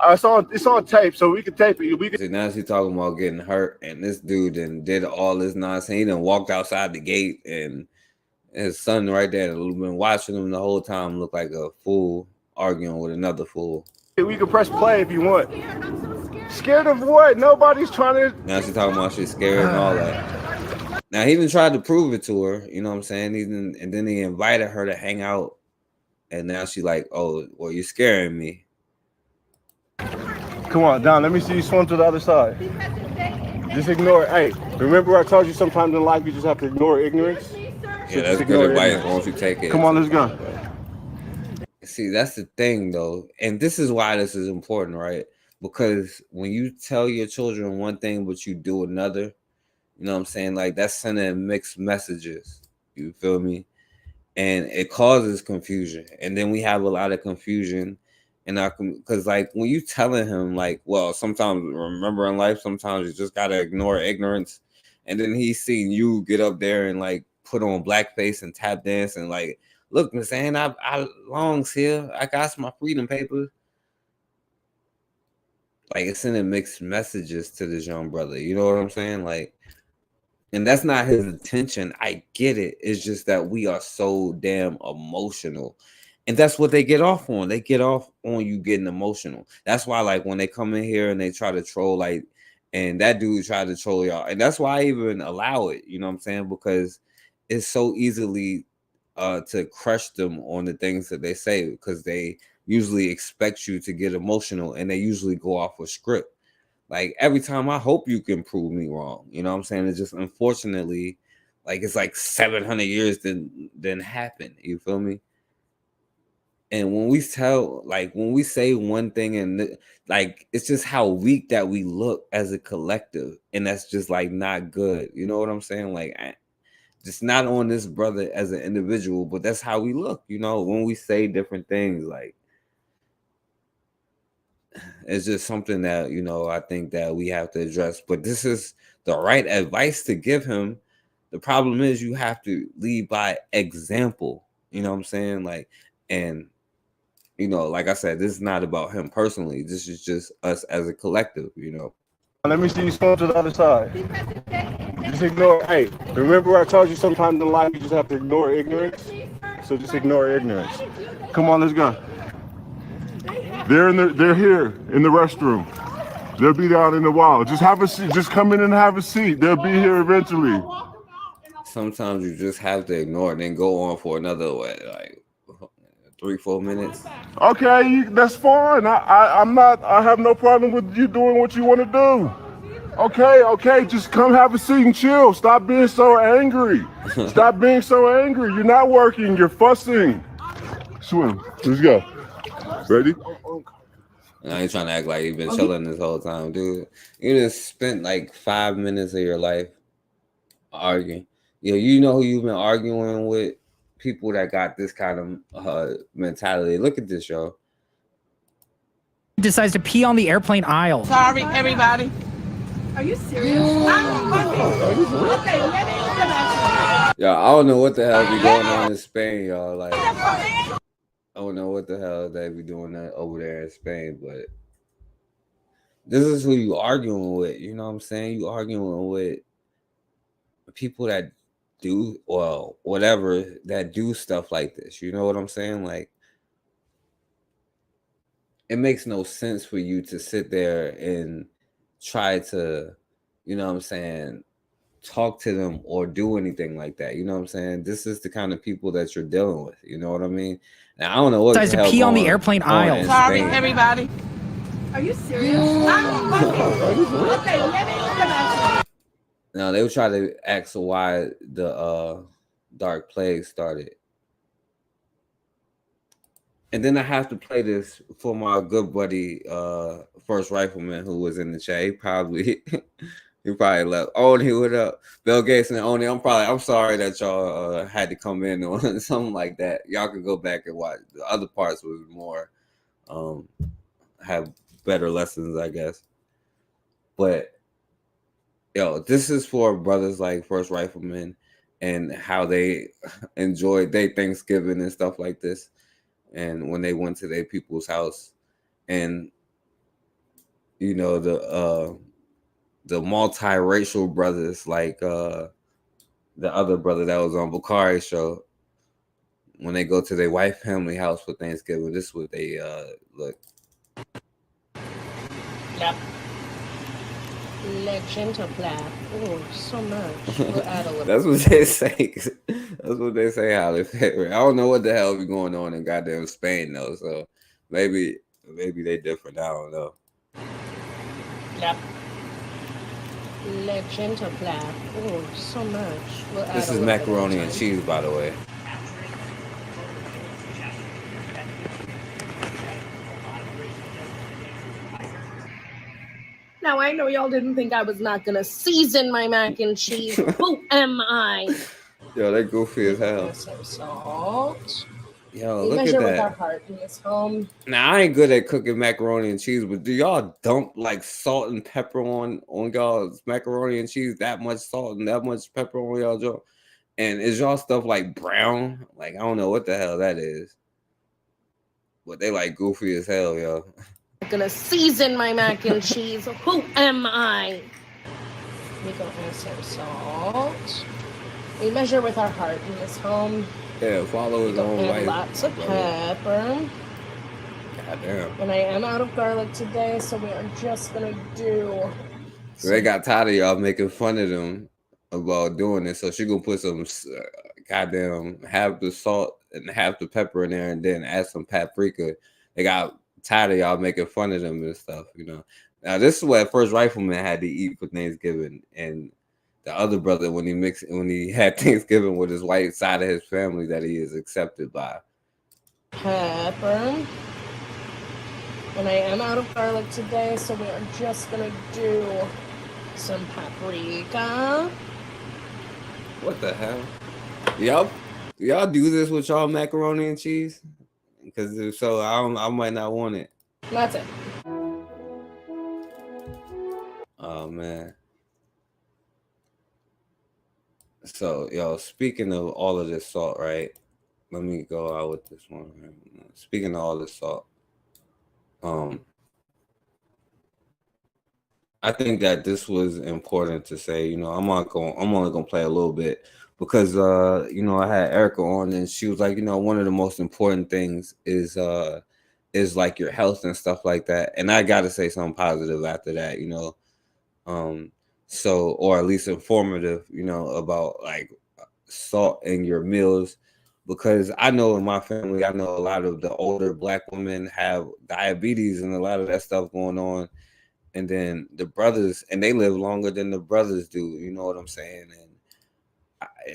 Speaker 1: It's on tape, so we can tape it.
Speaker 2: See, now she's talking about getting hurt, and this dude did all this nonsense. He done walked outside the gate, and his son right there been watching him the whole time look like a fool arguing with another fool.
Speaker 1: We can press play if you want. Scared of what? Nobody's trying to.
Speaker 2: Now she's talking about she's scared and all that. Now he even tried to prove it to her, you know what I'm saying? And then he invited her to hang out, and now she's like, "Oh, well, you're scaring me."
Speaker 1: Come on, Don, let me see you swim to the other side. Just ignore it. Hey, remember I told you sometimes in life you just have to ignore ignorance?
Speaker 2: Yeah, that's good advice. Why don't you take it?
Speaker 1: Come on, let's go.
Speaker 2: See, that's the thing, though. And this is why this is important, right? Because when you tell your children one thing, but you do another, you know what I'm saying? Like, that's sending mixed messages. You feel me? And it causes confusion. And then we have a lot of confusion in our, because like when you telling him like, well, sometimes remember in life, sometimes you just gotta ignore ignorance. And then he's seen you get up there and like put on blackface and tap dance and like, look, Miss Ann, I longs here. I got my freedom papers. Like it's sending mixed messages to this young brother. You know what I'm saying? Like, and that's not his intention. I get it. It's just that we are so damn emotional. And that's what they get off on. They get off on you getting emotional. That's why, like, when they come in here and they try to troll, like, and that dude tried to troll y'all. And that's why I even allow it, you know what I'm saying? Because it's so easily to crush them on the things that they say, because they usually expect you to get emotional and they usually go off a script. Like, every time I hope you can prove me wrong, you know what I'm saying? It's just, unfortunately, like, it's like 700 years didn't happen. You feel me? And when we when we say one thing and like, it's just how weak that we look as a collective. And that's just like not good. You know what I'm saying? Like, just not on this brother as an individual, but that's how we look, you know, when we say different things. Like, it's just something that, you know, I think that we have to address. But this is the right advice to give him. The problem is you have to lead by example. You know what I'm saying? Like, and you know, like I said, this is not about him personally. This is just us as a collective, you know.
Speaker 1: Let me see you swim to the other side. Just ignore. Hey, remember I told you sometimes in life you just have to ignore ignorance? So just ignore ignorance. Come on, let's go. They're here in the restroom. They'll be down in the wall. Just have a seat. Just come in and have a seat. They'll be here eventually.
Speaker 2: Sometimes you just have to ignore it and then go on for another way, like 3-4 minutes.
Speaker 1: Okay, that's fine. I have no problem with you doing what you want to do. Okay, just come have a seat and chill. Stop being so angry. Stop being so angry. You're not working, you're fussing. Swim. Let's go. Ready?
Speaker 2: And I ain't trying to act like you've been chilling this whole time, dude. You just spent like 5 minutes of your life arguing. You know who you've been arguing with? People that got this kind of mentality. Look at this, y'all.
Speaker 3: Decides to pee on the airplane aisle.
Speaker 15: Sorry, everybody.
Speaker 18: Are you serious?
Speaker 2: Yeah, I don't know what the hell be going on in Spain, y'all. Like, I don't know what the hell they be doing that over there in Spain, but this is who you arguing with. You know what I'm saying? You arguing with people that do, well, whatever, that do stuff like this. You know what I'm saying? Like, it makes no sense for you to sit there and try to, you know what I'm saying, talk to them or do anything like that. You know what I'm saying? This is the kind of people that you're dealing with. You know what I mean? Now, I don't know what
Speaker 3: Decides to pee on the airplane aisle.
Speaker 15: Sorry, everybody.
Speaker 18: Are you serious?
Speaker 2: Now, they would try to ask why the dark plague started. And then I have to play this for my good buddy, First Rifleman, who was in the chat. He probably left. Oni, what up? Bill Gates and Oni, I'm sorry that y'all had to come in on something like that. Y'all can go back and watch. The other parts was more have better lessons, I guess. But yo, this is for brothers like First Rifleman and how they enjoyed their Thanksgiving and stuff like this. And when they went to their people's house, and you know, the multiracial brothers, like the other brother that was on Bakari's show, when they go to their white family house for Thanksgiving, this is what they look.
Speaker 18: Yep. Legend of black. Oh, so much. We'll add a little.
Speaker 2: That's what they say. That's what they say. How they favorite. I don't know what the hell be going on in goddamn Spain though. So maybe they different. I don't know.
Speaker 18: Yep. Legend of black. Oh, so much. We'll add
Speaker 2: This is macaroni and cheese, by the way.
Speaker 18: Now, I know y'all didn't think I was not gonna season my mac and cheese. Who am I?
Speaker 2: Yo, they goofy as hell.
Speaker 18: Some salt.
Speaker 2: Yo,
Speaker 18: We
Speaker 2: look at
Speaker 18: measure with our
Speaker 2: that.
Speaker 18: heart in this home.
Speaker 2: Now I ain't good at cooking macaroni and cheese, but do y'all dump like salt and pepper on y'all's macaroni and cheese? That much salt and that much pepper on y'all joint? And is y'all stuff like brown? Like I don't know what the hell that is, but they like goofy as hell, yo.
Speaker 18: I'm gonna season my mac and cheese. Who am I? We go add some salt. We measure with our heart in this home.
Speaker 2: Yeah, follow his own
Speaker 18: And
Speaker 2: life.
Speaker 18: lots of pepper.
Speaker 2: Goddamn.
Speaker 18: And I am out of garlic today, so we are just gonna do.
Speaker 2: So they got tired of y'all making fun of them about doing this. So she gonna put some goddamn half the salt and half the pepper in there, and then add some paprika. They got tired of y'all making fun of them and stuff, you know. Now this is what First Rifleman had to eat for Thanksgiving, and the other brother when he had Thanksgiving with his white side of his family that he is accepted by.
Speaker 18: Pepper. And I am out of garlic today, so we are just gonna do some paprika.
Speaker 2: What the hell? Y'all do this with y'all macaroni and cheese? Because if so, I might not want it.
Speaker 18: That's it.
Speaker 2: Oh man. So yo, speaking of all of this salt, right? Let me go out with this one. Right? Speaking of all this salt, I think that this was important to say. You know, I'm only gonna play a little bit because you know, I had Erica on and she was like, you know, one of the most important things is like your health and stuff like that. And I gotta say something positive after that, you know. So, or at least informative, you know, about like salt in your meals, because I know in my family, I know a lot of the older Black women have diabetes and a lot of that stuff going on. And then the brothers, and they live longer than the brothers do, you know what I'm saying?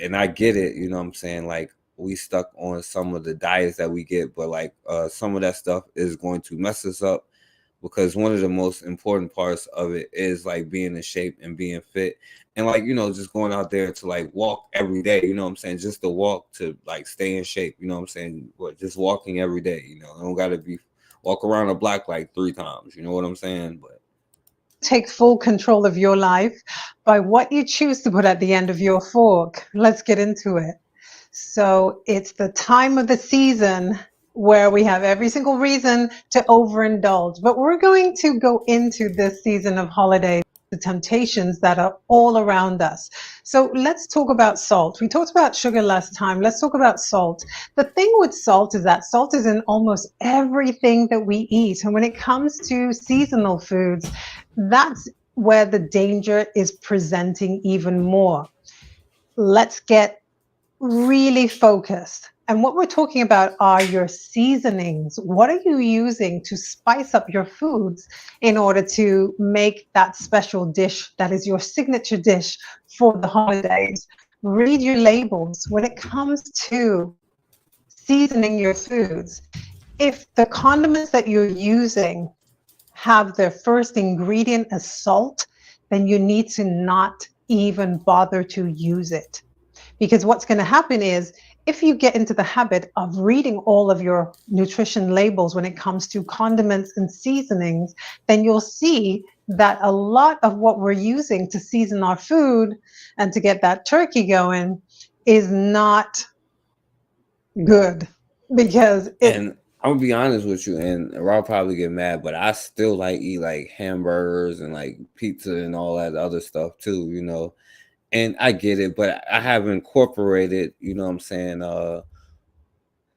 Speaker 2: And I get it, you know what I'm saying? Like we stuck on some of the diets that we get, but like some of that stuff is going to mess us up. Because one of the most important parts of it is like being in shape and being fit, and like, you know, just going out there to like walk every day, you know what I'm saying? Just to walk to like stay in shape, you know what I'm saying? But just walking every day, you know, I don't got to be walk around the block like 3 times, you know what I'm saying? But
Speaker 4: take full control of your life by what you choose to put at the end of your fork. Let's get into it. So it's the time of the season where we have every single reason to overindulge. But we're going to go into this season of holidays, the temptations that are all around us. So let's talk about salt. We talked about sugar last time. Let's talk about salt. The thing with salt is that salt is in almost everything that we eat. And when it comes to seasonal foods, that's where the danger is presenting even more. Let's get really focused. And what we're talking about are your seasonings. What are you using to spice up your foods in order to make that special dish that is your signature dish for the holidays? Read your labels. When it comes to seasoning your foods, if the condiments that you're using have their first ingredient as salt, then you need to not even bother to use it. Because what's going to happen is if you get into the habit of reading all of your nutrition labels when it comes to condiments and seasonings, then you'll see that a lot of what we're using to season our food and to get that turkey going is not good, because
Speaker 2: And I'm gonna be honest with you, and Rob probably get mad, but I still like eat like hamburgers and like pizza and all that other stuff too, you know. And I get it, but I have incorporated, you know what I'm saying,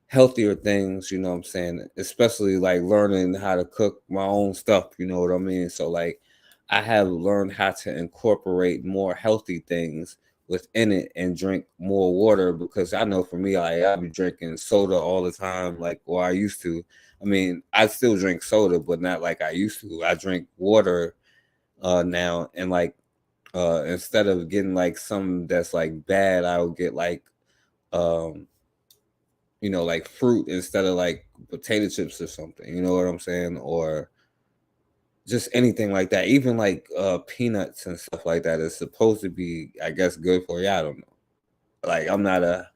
Speaker 2: healthier things, you know what I'm saying, especially like learning how to cook my own stuff, you know what I mean? So like I have learned how to incorporate more healthy things within it and drink more water, because I know for me, I'll be drinking soda all the time, like, or I used to. I mean, I still drink soda, but not like I used to. I drink water now, and like instead of getting like something that's like bad, I would get like you know, like fruit instead of like potato chips or something, you know what I'm saying? Or just anything like that. Even like peanuts and stuff like that is supposed to be, I guess, good for you. I don't know. Like, I'm not a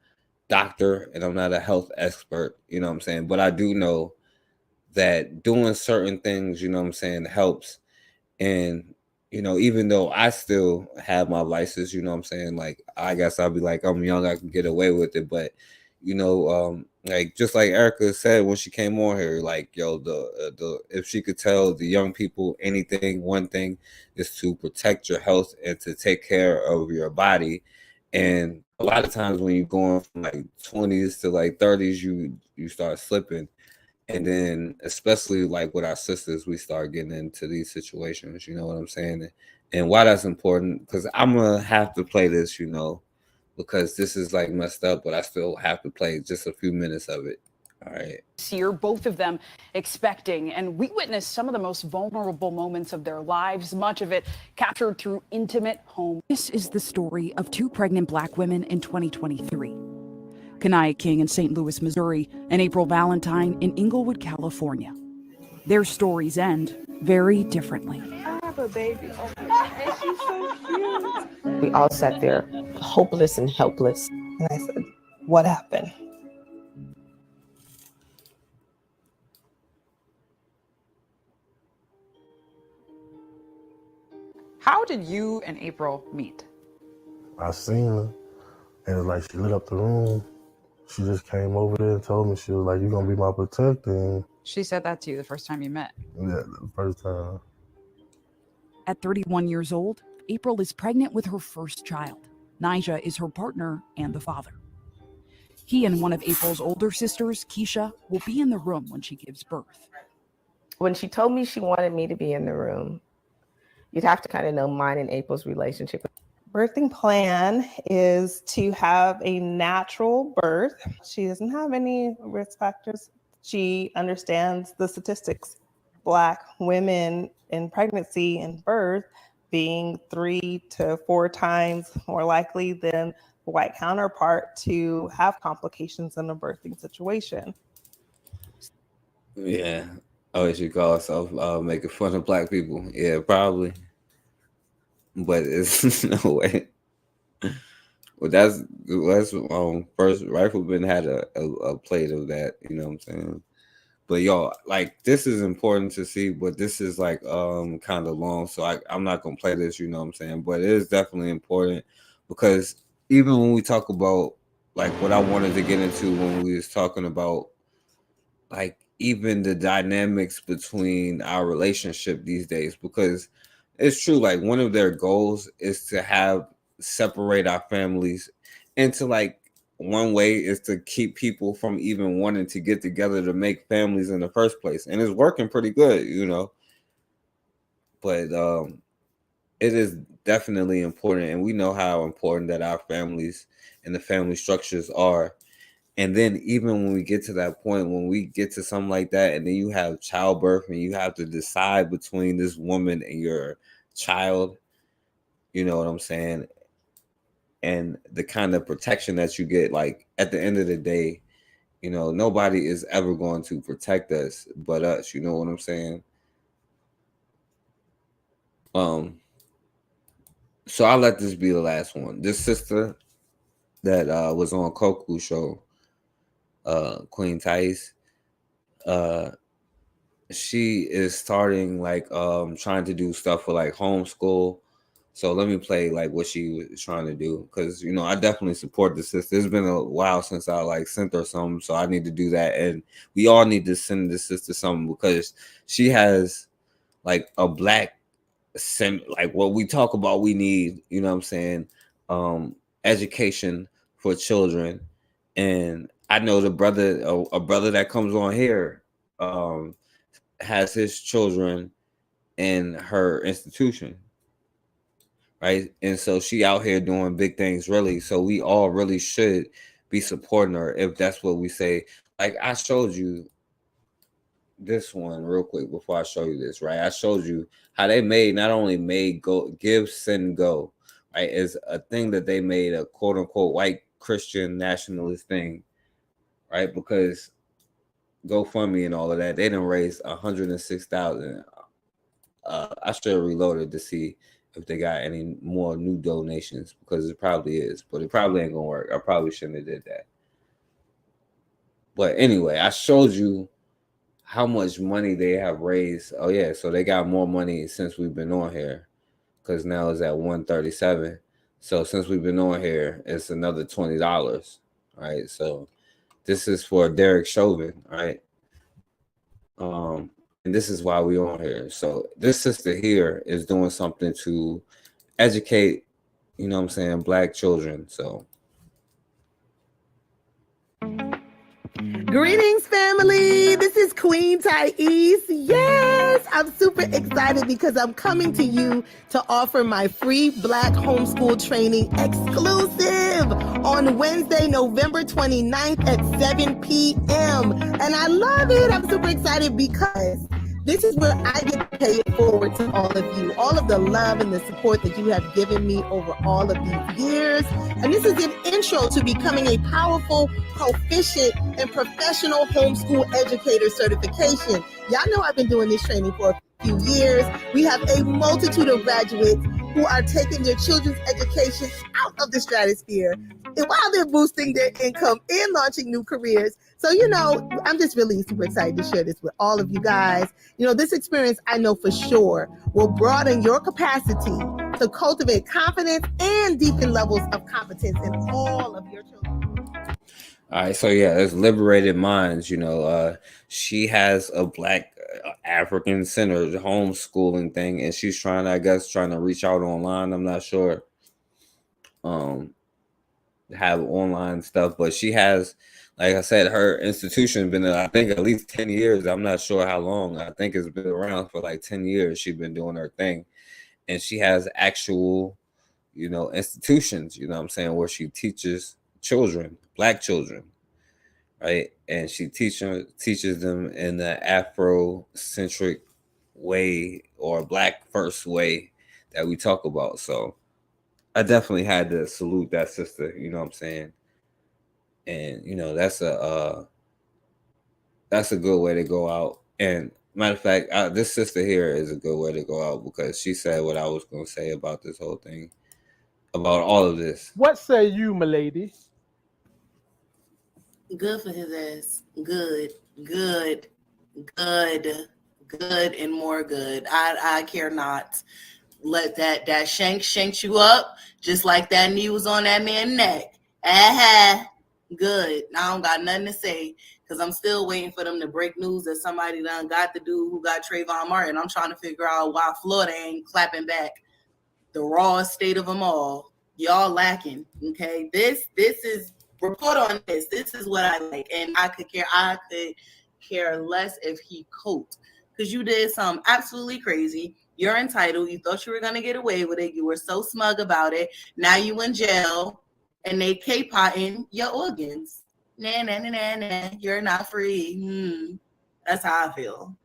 Speaker 2: doctor and I'm not a health expert, you know what I'm saying? But I do know that doing certain things, you know what I'm saying, helps. And, you know, even though I still have my vices, you know what I'm saying, like, I guess I'll be like, I'm young, I can get away with it. But, you know, like, just like Erica said when she came on here, like, yo, the if she could tell the young people anything, one thing is to protect your health and to take care of your body. And a lot of times when you're going from like 20s to like 30s, you start slipping. And then especially like with our sisters, we start getting into these situations, you know what I'm saying? And why that's important, because I'm gonna have to play this, you know, because this is like messed up, but I still have to play just a few minutes of it. All right.
Speaker 6: Year, both of them expecting, and we witnessed some of the most vulnerable moments of their lives, much of it captured through intimate home. This is the story of two pregnant Black women in 2023. Kanaya King in St. Louis, Missouri, and April Valentine in Inglewood, California. Their stories end very differently.
Speaker 15: I have a baby. And she's so cute.
Speaker 14: We all sat there hopeless and helpless. And I said, what happened?
Speaker 20: How did you and April meet?
Speaker 21: I seen her, and it's like she lit up the room. She just came over there and told me, she was like, "You're gonna be my protector." And
Speaker 20: She said that to you the first time you met.
Speaker 21: yeah, the first time.
Speaker 6: At 31 years old, April is pregnant with her first child. Nija is her partner and the father. He and one of April's older sisters, Keisha, will be in the room when she gives birth.
Speaker 14: When she told me she wanted me to be in the room, you'd have to kind of know mine and April's relationship.
Speaker 22: Birthing plan is to have a natural birth. She doesn't have any risk factors. She understands the statistics. Black women in pregnancy and birth being 3 to 4 times more likely than the white counterpart to have complications in a birthing situation.
Speaker 2: Yeah. Oh, she call herself making fun of Black people. Yeah, probably. But it's no way. Well, that's first Rifleman had a plate of that, you know what I'm saying? But y'all, like, this is important to see, but this is like kind of long, so I'm not gonna play this, you know what I'm saying? But it is definitely important, because even when we talk about like what I wanted to get into when we was talking about like even the dynamics between our relationship these days, because it's true, like one of their goals is to separate our families into like one way is to keep people from even wanting to get together to make families in the first place. And it's working pretty good, you know. But it is definitely important. And we know how important that our families and the family structures are. And then even when we get to that point, when we get to something like that, and then you have childbirth and you have to decide between this woman and your child, you know what I'm saying? And the kind of protection that you get, like at the end of the day, You know, nobody is ever going to protect us but us. You know what I'm saying? So I'll let this be the last one. This sister that was on Koku show, Queen Thais, she is starting like trying to do stuff for like homeschool. So let me play like what she was trying to do, because you know I definitely support the sister. It's been a while since I like sent her something, so I need to do that, and we all need to send the sister something because she has like a black like what we talk about. We need, you know what I'm saying, education for children, and I know the brother, a brother that comes on here, has his children in her institution, right? And so she out here doing big things, really. So we all really should be supporting her if that's what we say. Like I showed you this one real quick before I show you this, right? I showed you how they not only made Go Give Send Go, right? Is a thing that they made a quote unquote white Christian nationalist thing, right? Because GoFundMe and all of that, they done raised 106,000. I should have reloaded to see if they got any more new donations, because it probably is, but it probably ain't gonna work. I probably shouldn't have did that. But anyway, I showed you how much money they have raised. Oh yeah, so they got more money since we've been on here, because now it's at 137. So since we've been on here, it's another $20, right? So this is for Derek Chauvin, right? And this is why we on here. So this sister here is doing something to educate, you know what I'm saying, black children. So
Speaker 5: Greetings, family. This is Queen Thais. Yes, I'm super excited because I'm coming to you to offer my free Black homeschool training exclusive on Wednesday, November 29th at 7 p.m. And I love it. I'm super excited because this is where I get to pay it forward to all of you, all of the love and the support that you have given me over all of these years. And this is an intro to becoming a powerful, proficient, and professional homeschool educator certification. Y'all know I've been doing this training for a few years. We have a multitude of graduates who are taking their children's education out of the stratosphere while they're boosting their income and launching new careers. So, you know, I'm just really super excited to share this with all of you guys. You know, this experience, I know for sure, will broaden your capacity to cultivate confidence and deepen levels of competence in all of your children.
Speaker 2: all right, so yeah, it's Liberated Minds. You know, she has a black African centered homeschooling thing, and she's trying to reach out online. I'm not sure. Have online stuff, but she has, like I said, her institution been, I think, at least 10 years. I'm not sure how long. I think it's been around for like 10 years. She's been doing her thing, and she has actual, you know, institutions, you know what I'm saying, where she teaches children, black children, right? And she teaches them in the Afrocentric way, or black first way that we talk about. So I definitely had to salute that sister, you know what I'm saying? And you know, that's a good way to go out. And matter of fact, this sister here is a good way to go out, because she said what I was going to say about this whole thing, about all of this.
Speaker 7: What say you, milady?
Speaker 9: Good for his ass. Good, and more good. I care not. Let that shank you up, just like that knee was on that man's neck. Good. I don't got nothing to say, because I'm still waiting for them to break news that somebody done got the dude who got Trayvon Martin. I'm trying to figure out why Florida ain't clapping back. The rawest state of them all. Y'all lacking. Okay. This is, report on this. This is what I like. And I could care less if he coped, because you did something absolutely crazy. You're entitled. You thought you were going to get away with it. You were so smug about it. Now you in jail, and they K-potting your organs. Nah. You're not free. That's how I feel.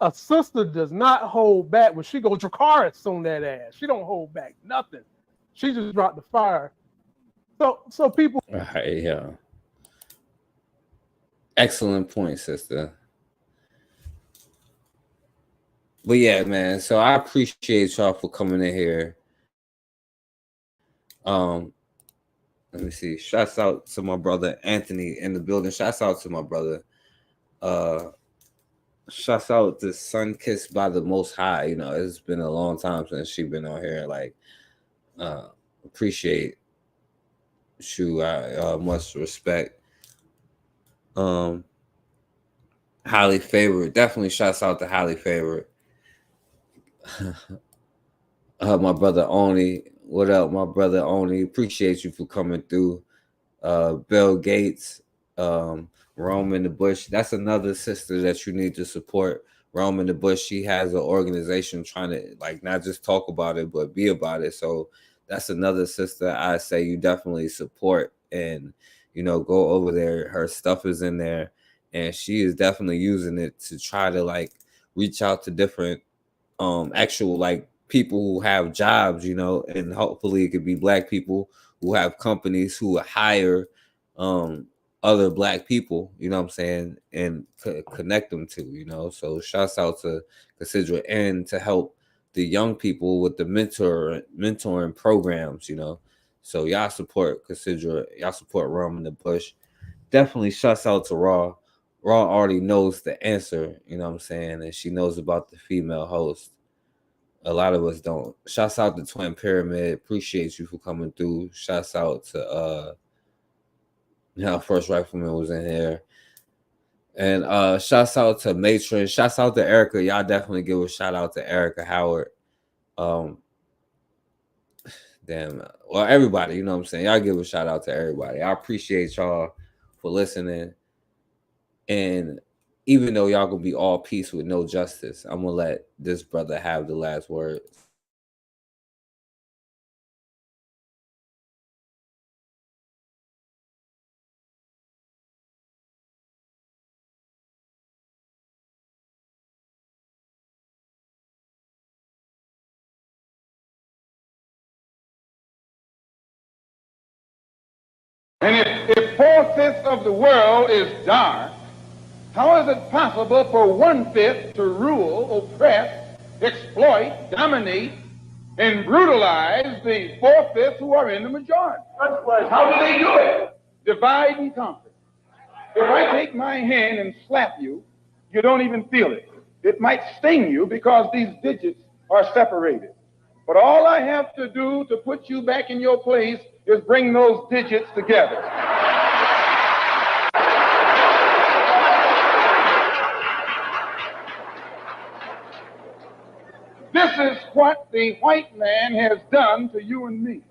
Speaker 7: A sister does not hold back when she goes Dracarys on that ass. She don't hold back nothing. She just dropped the fire. So people.
Speaker 2: Right, yeah. Excellent point, sister. But yeah, man. So I appreciate y'all for coming in here. Let me see. Shouts out to my brother Anthony in the building. Shouts out to my brother. Shouts out to Sun Kissed by the Most High. You know, it's been a long time since she been on here. Like, appreciate you. Much respect. Highly Favorite. Definitely shouts out to Highly Favorite. My brother Oni. What up, my brother Oni? Appreciate you for coming through. Bill Gates, Rome in the Bush. That's another sister that you need to support. Rome in the Bush. She has an organization trying to like not just talk about it, but be about it. So that's another sister I say you definitely support and go over there. Her stuff is in there, and she is definitely using it to try to like reach out to different actual like people who have jobs, and hopefully it could be Black people who have companies who hire other Black people, you know what I'm saying, and connect them to, so shouts out to Considra and to help the young people with the mentoring programs, so y'all support Considra, y'all support Rome in the Bush. Definitely shouts out to Raw. Raw already knows the answer, you know what I'm saying, and she knows about the female host. A lot of us don't. Shouts out to Twin Pyramid. Appreciate you for coming through. Shouts out to First Rifleman was in here. And shouts out to Matron. Shouts out to Erica. Y'all definitely give a shout out to Erica Howard. Well, everybody, you know what I'm saying? Y'all give a shout out to everybody. I appreciate y'all for listening. And even though y'all gonna be all peace with no justice, I'm gonna let this brother have the last word.
Speaker 8: And if 4/5 of the world is dark, how is it possible for 1/5 to rule, oppress, exploit, dominate, and brutalize the 4/5 who are in the majority? How do they do it? Divide and conquer. If I take my hand and slap you, you don't even feel it. It might sting you because these digits are separated. But all I have to do to put you back in your place is bring those digits together. This is what the white man has done to you and me.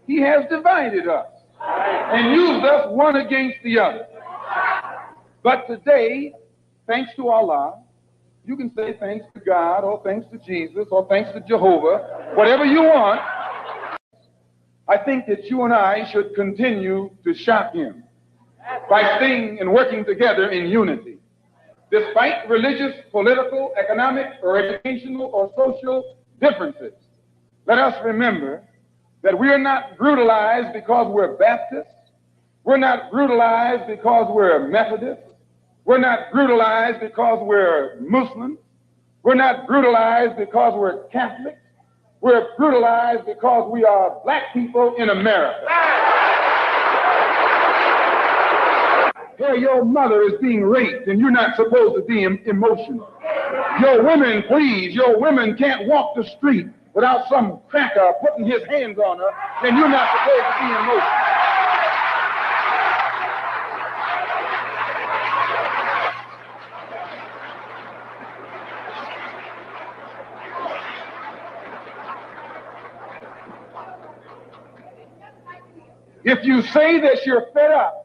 Speaker 8: He has divided us and used us one against the other. But today, thanks to Allah, you can say thanks to God or thanks to Jesus or thanks to Jehovah, whatever you want. I think that you and I should continue to shock him by staying and working together in unity. Despite religious, political, economic, or educational or social differences, let us remember that we are not brutalized because we're Baptists. We're not brutalized because we're Methodists. We're not brutalized because we're Muslims. We're not brutalized because we're Catholics. We're brutalized because we are Black people in America. Here, your mother is being raped, and you're not supposed to be emotional. Your women, please, your women can't walk the street without some cracker putting his hands on her, and you're not supposed to be emotional. If you say that you're fed up,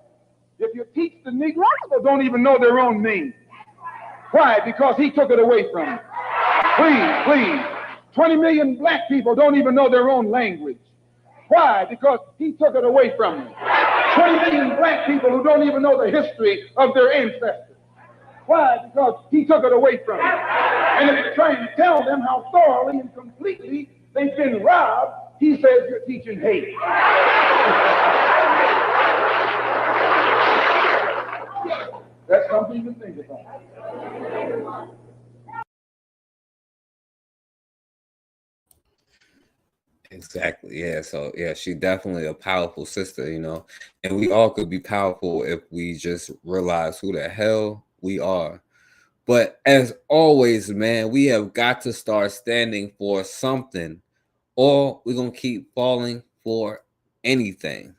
Speaker 8: if you teach the Negroes who don't even know their own name. Why? Because he took it away from them. Please. 20 million Black people don't even know their own language. Why? Because he took it away from them. 20 million Black people who don't even know the history of their ancestors. Why? Because he took it away from them. And if you're trying to tell them how thoroughly and completely they've been robbed, he says you're teaching hate. That's something to think about.
Speaker 2: Exactly. Yeah. So yeah, she definitely a powerful sister, you know, and we all could be powerful if we just realize who the hell we are. But as always, man, we have got to start standing for something, or we're gonna keep falling for anything.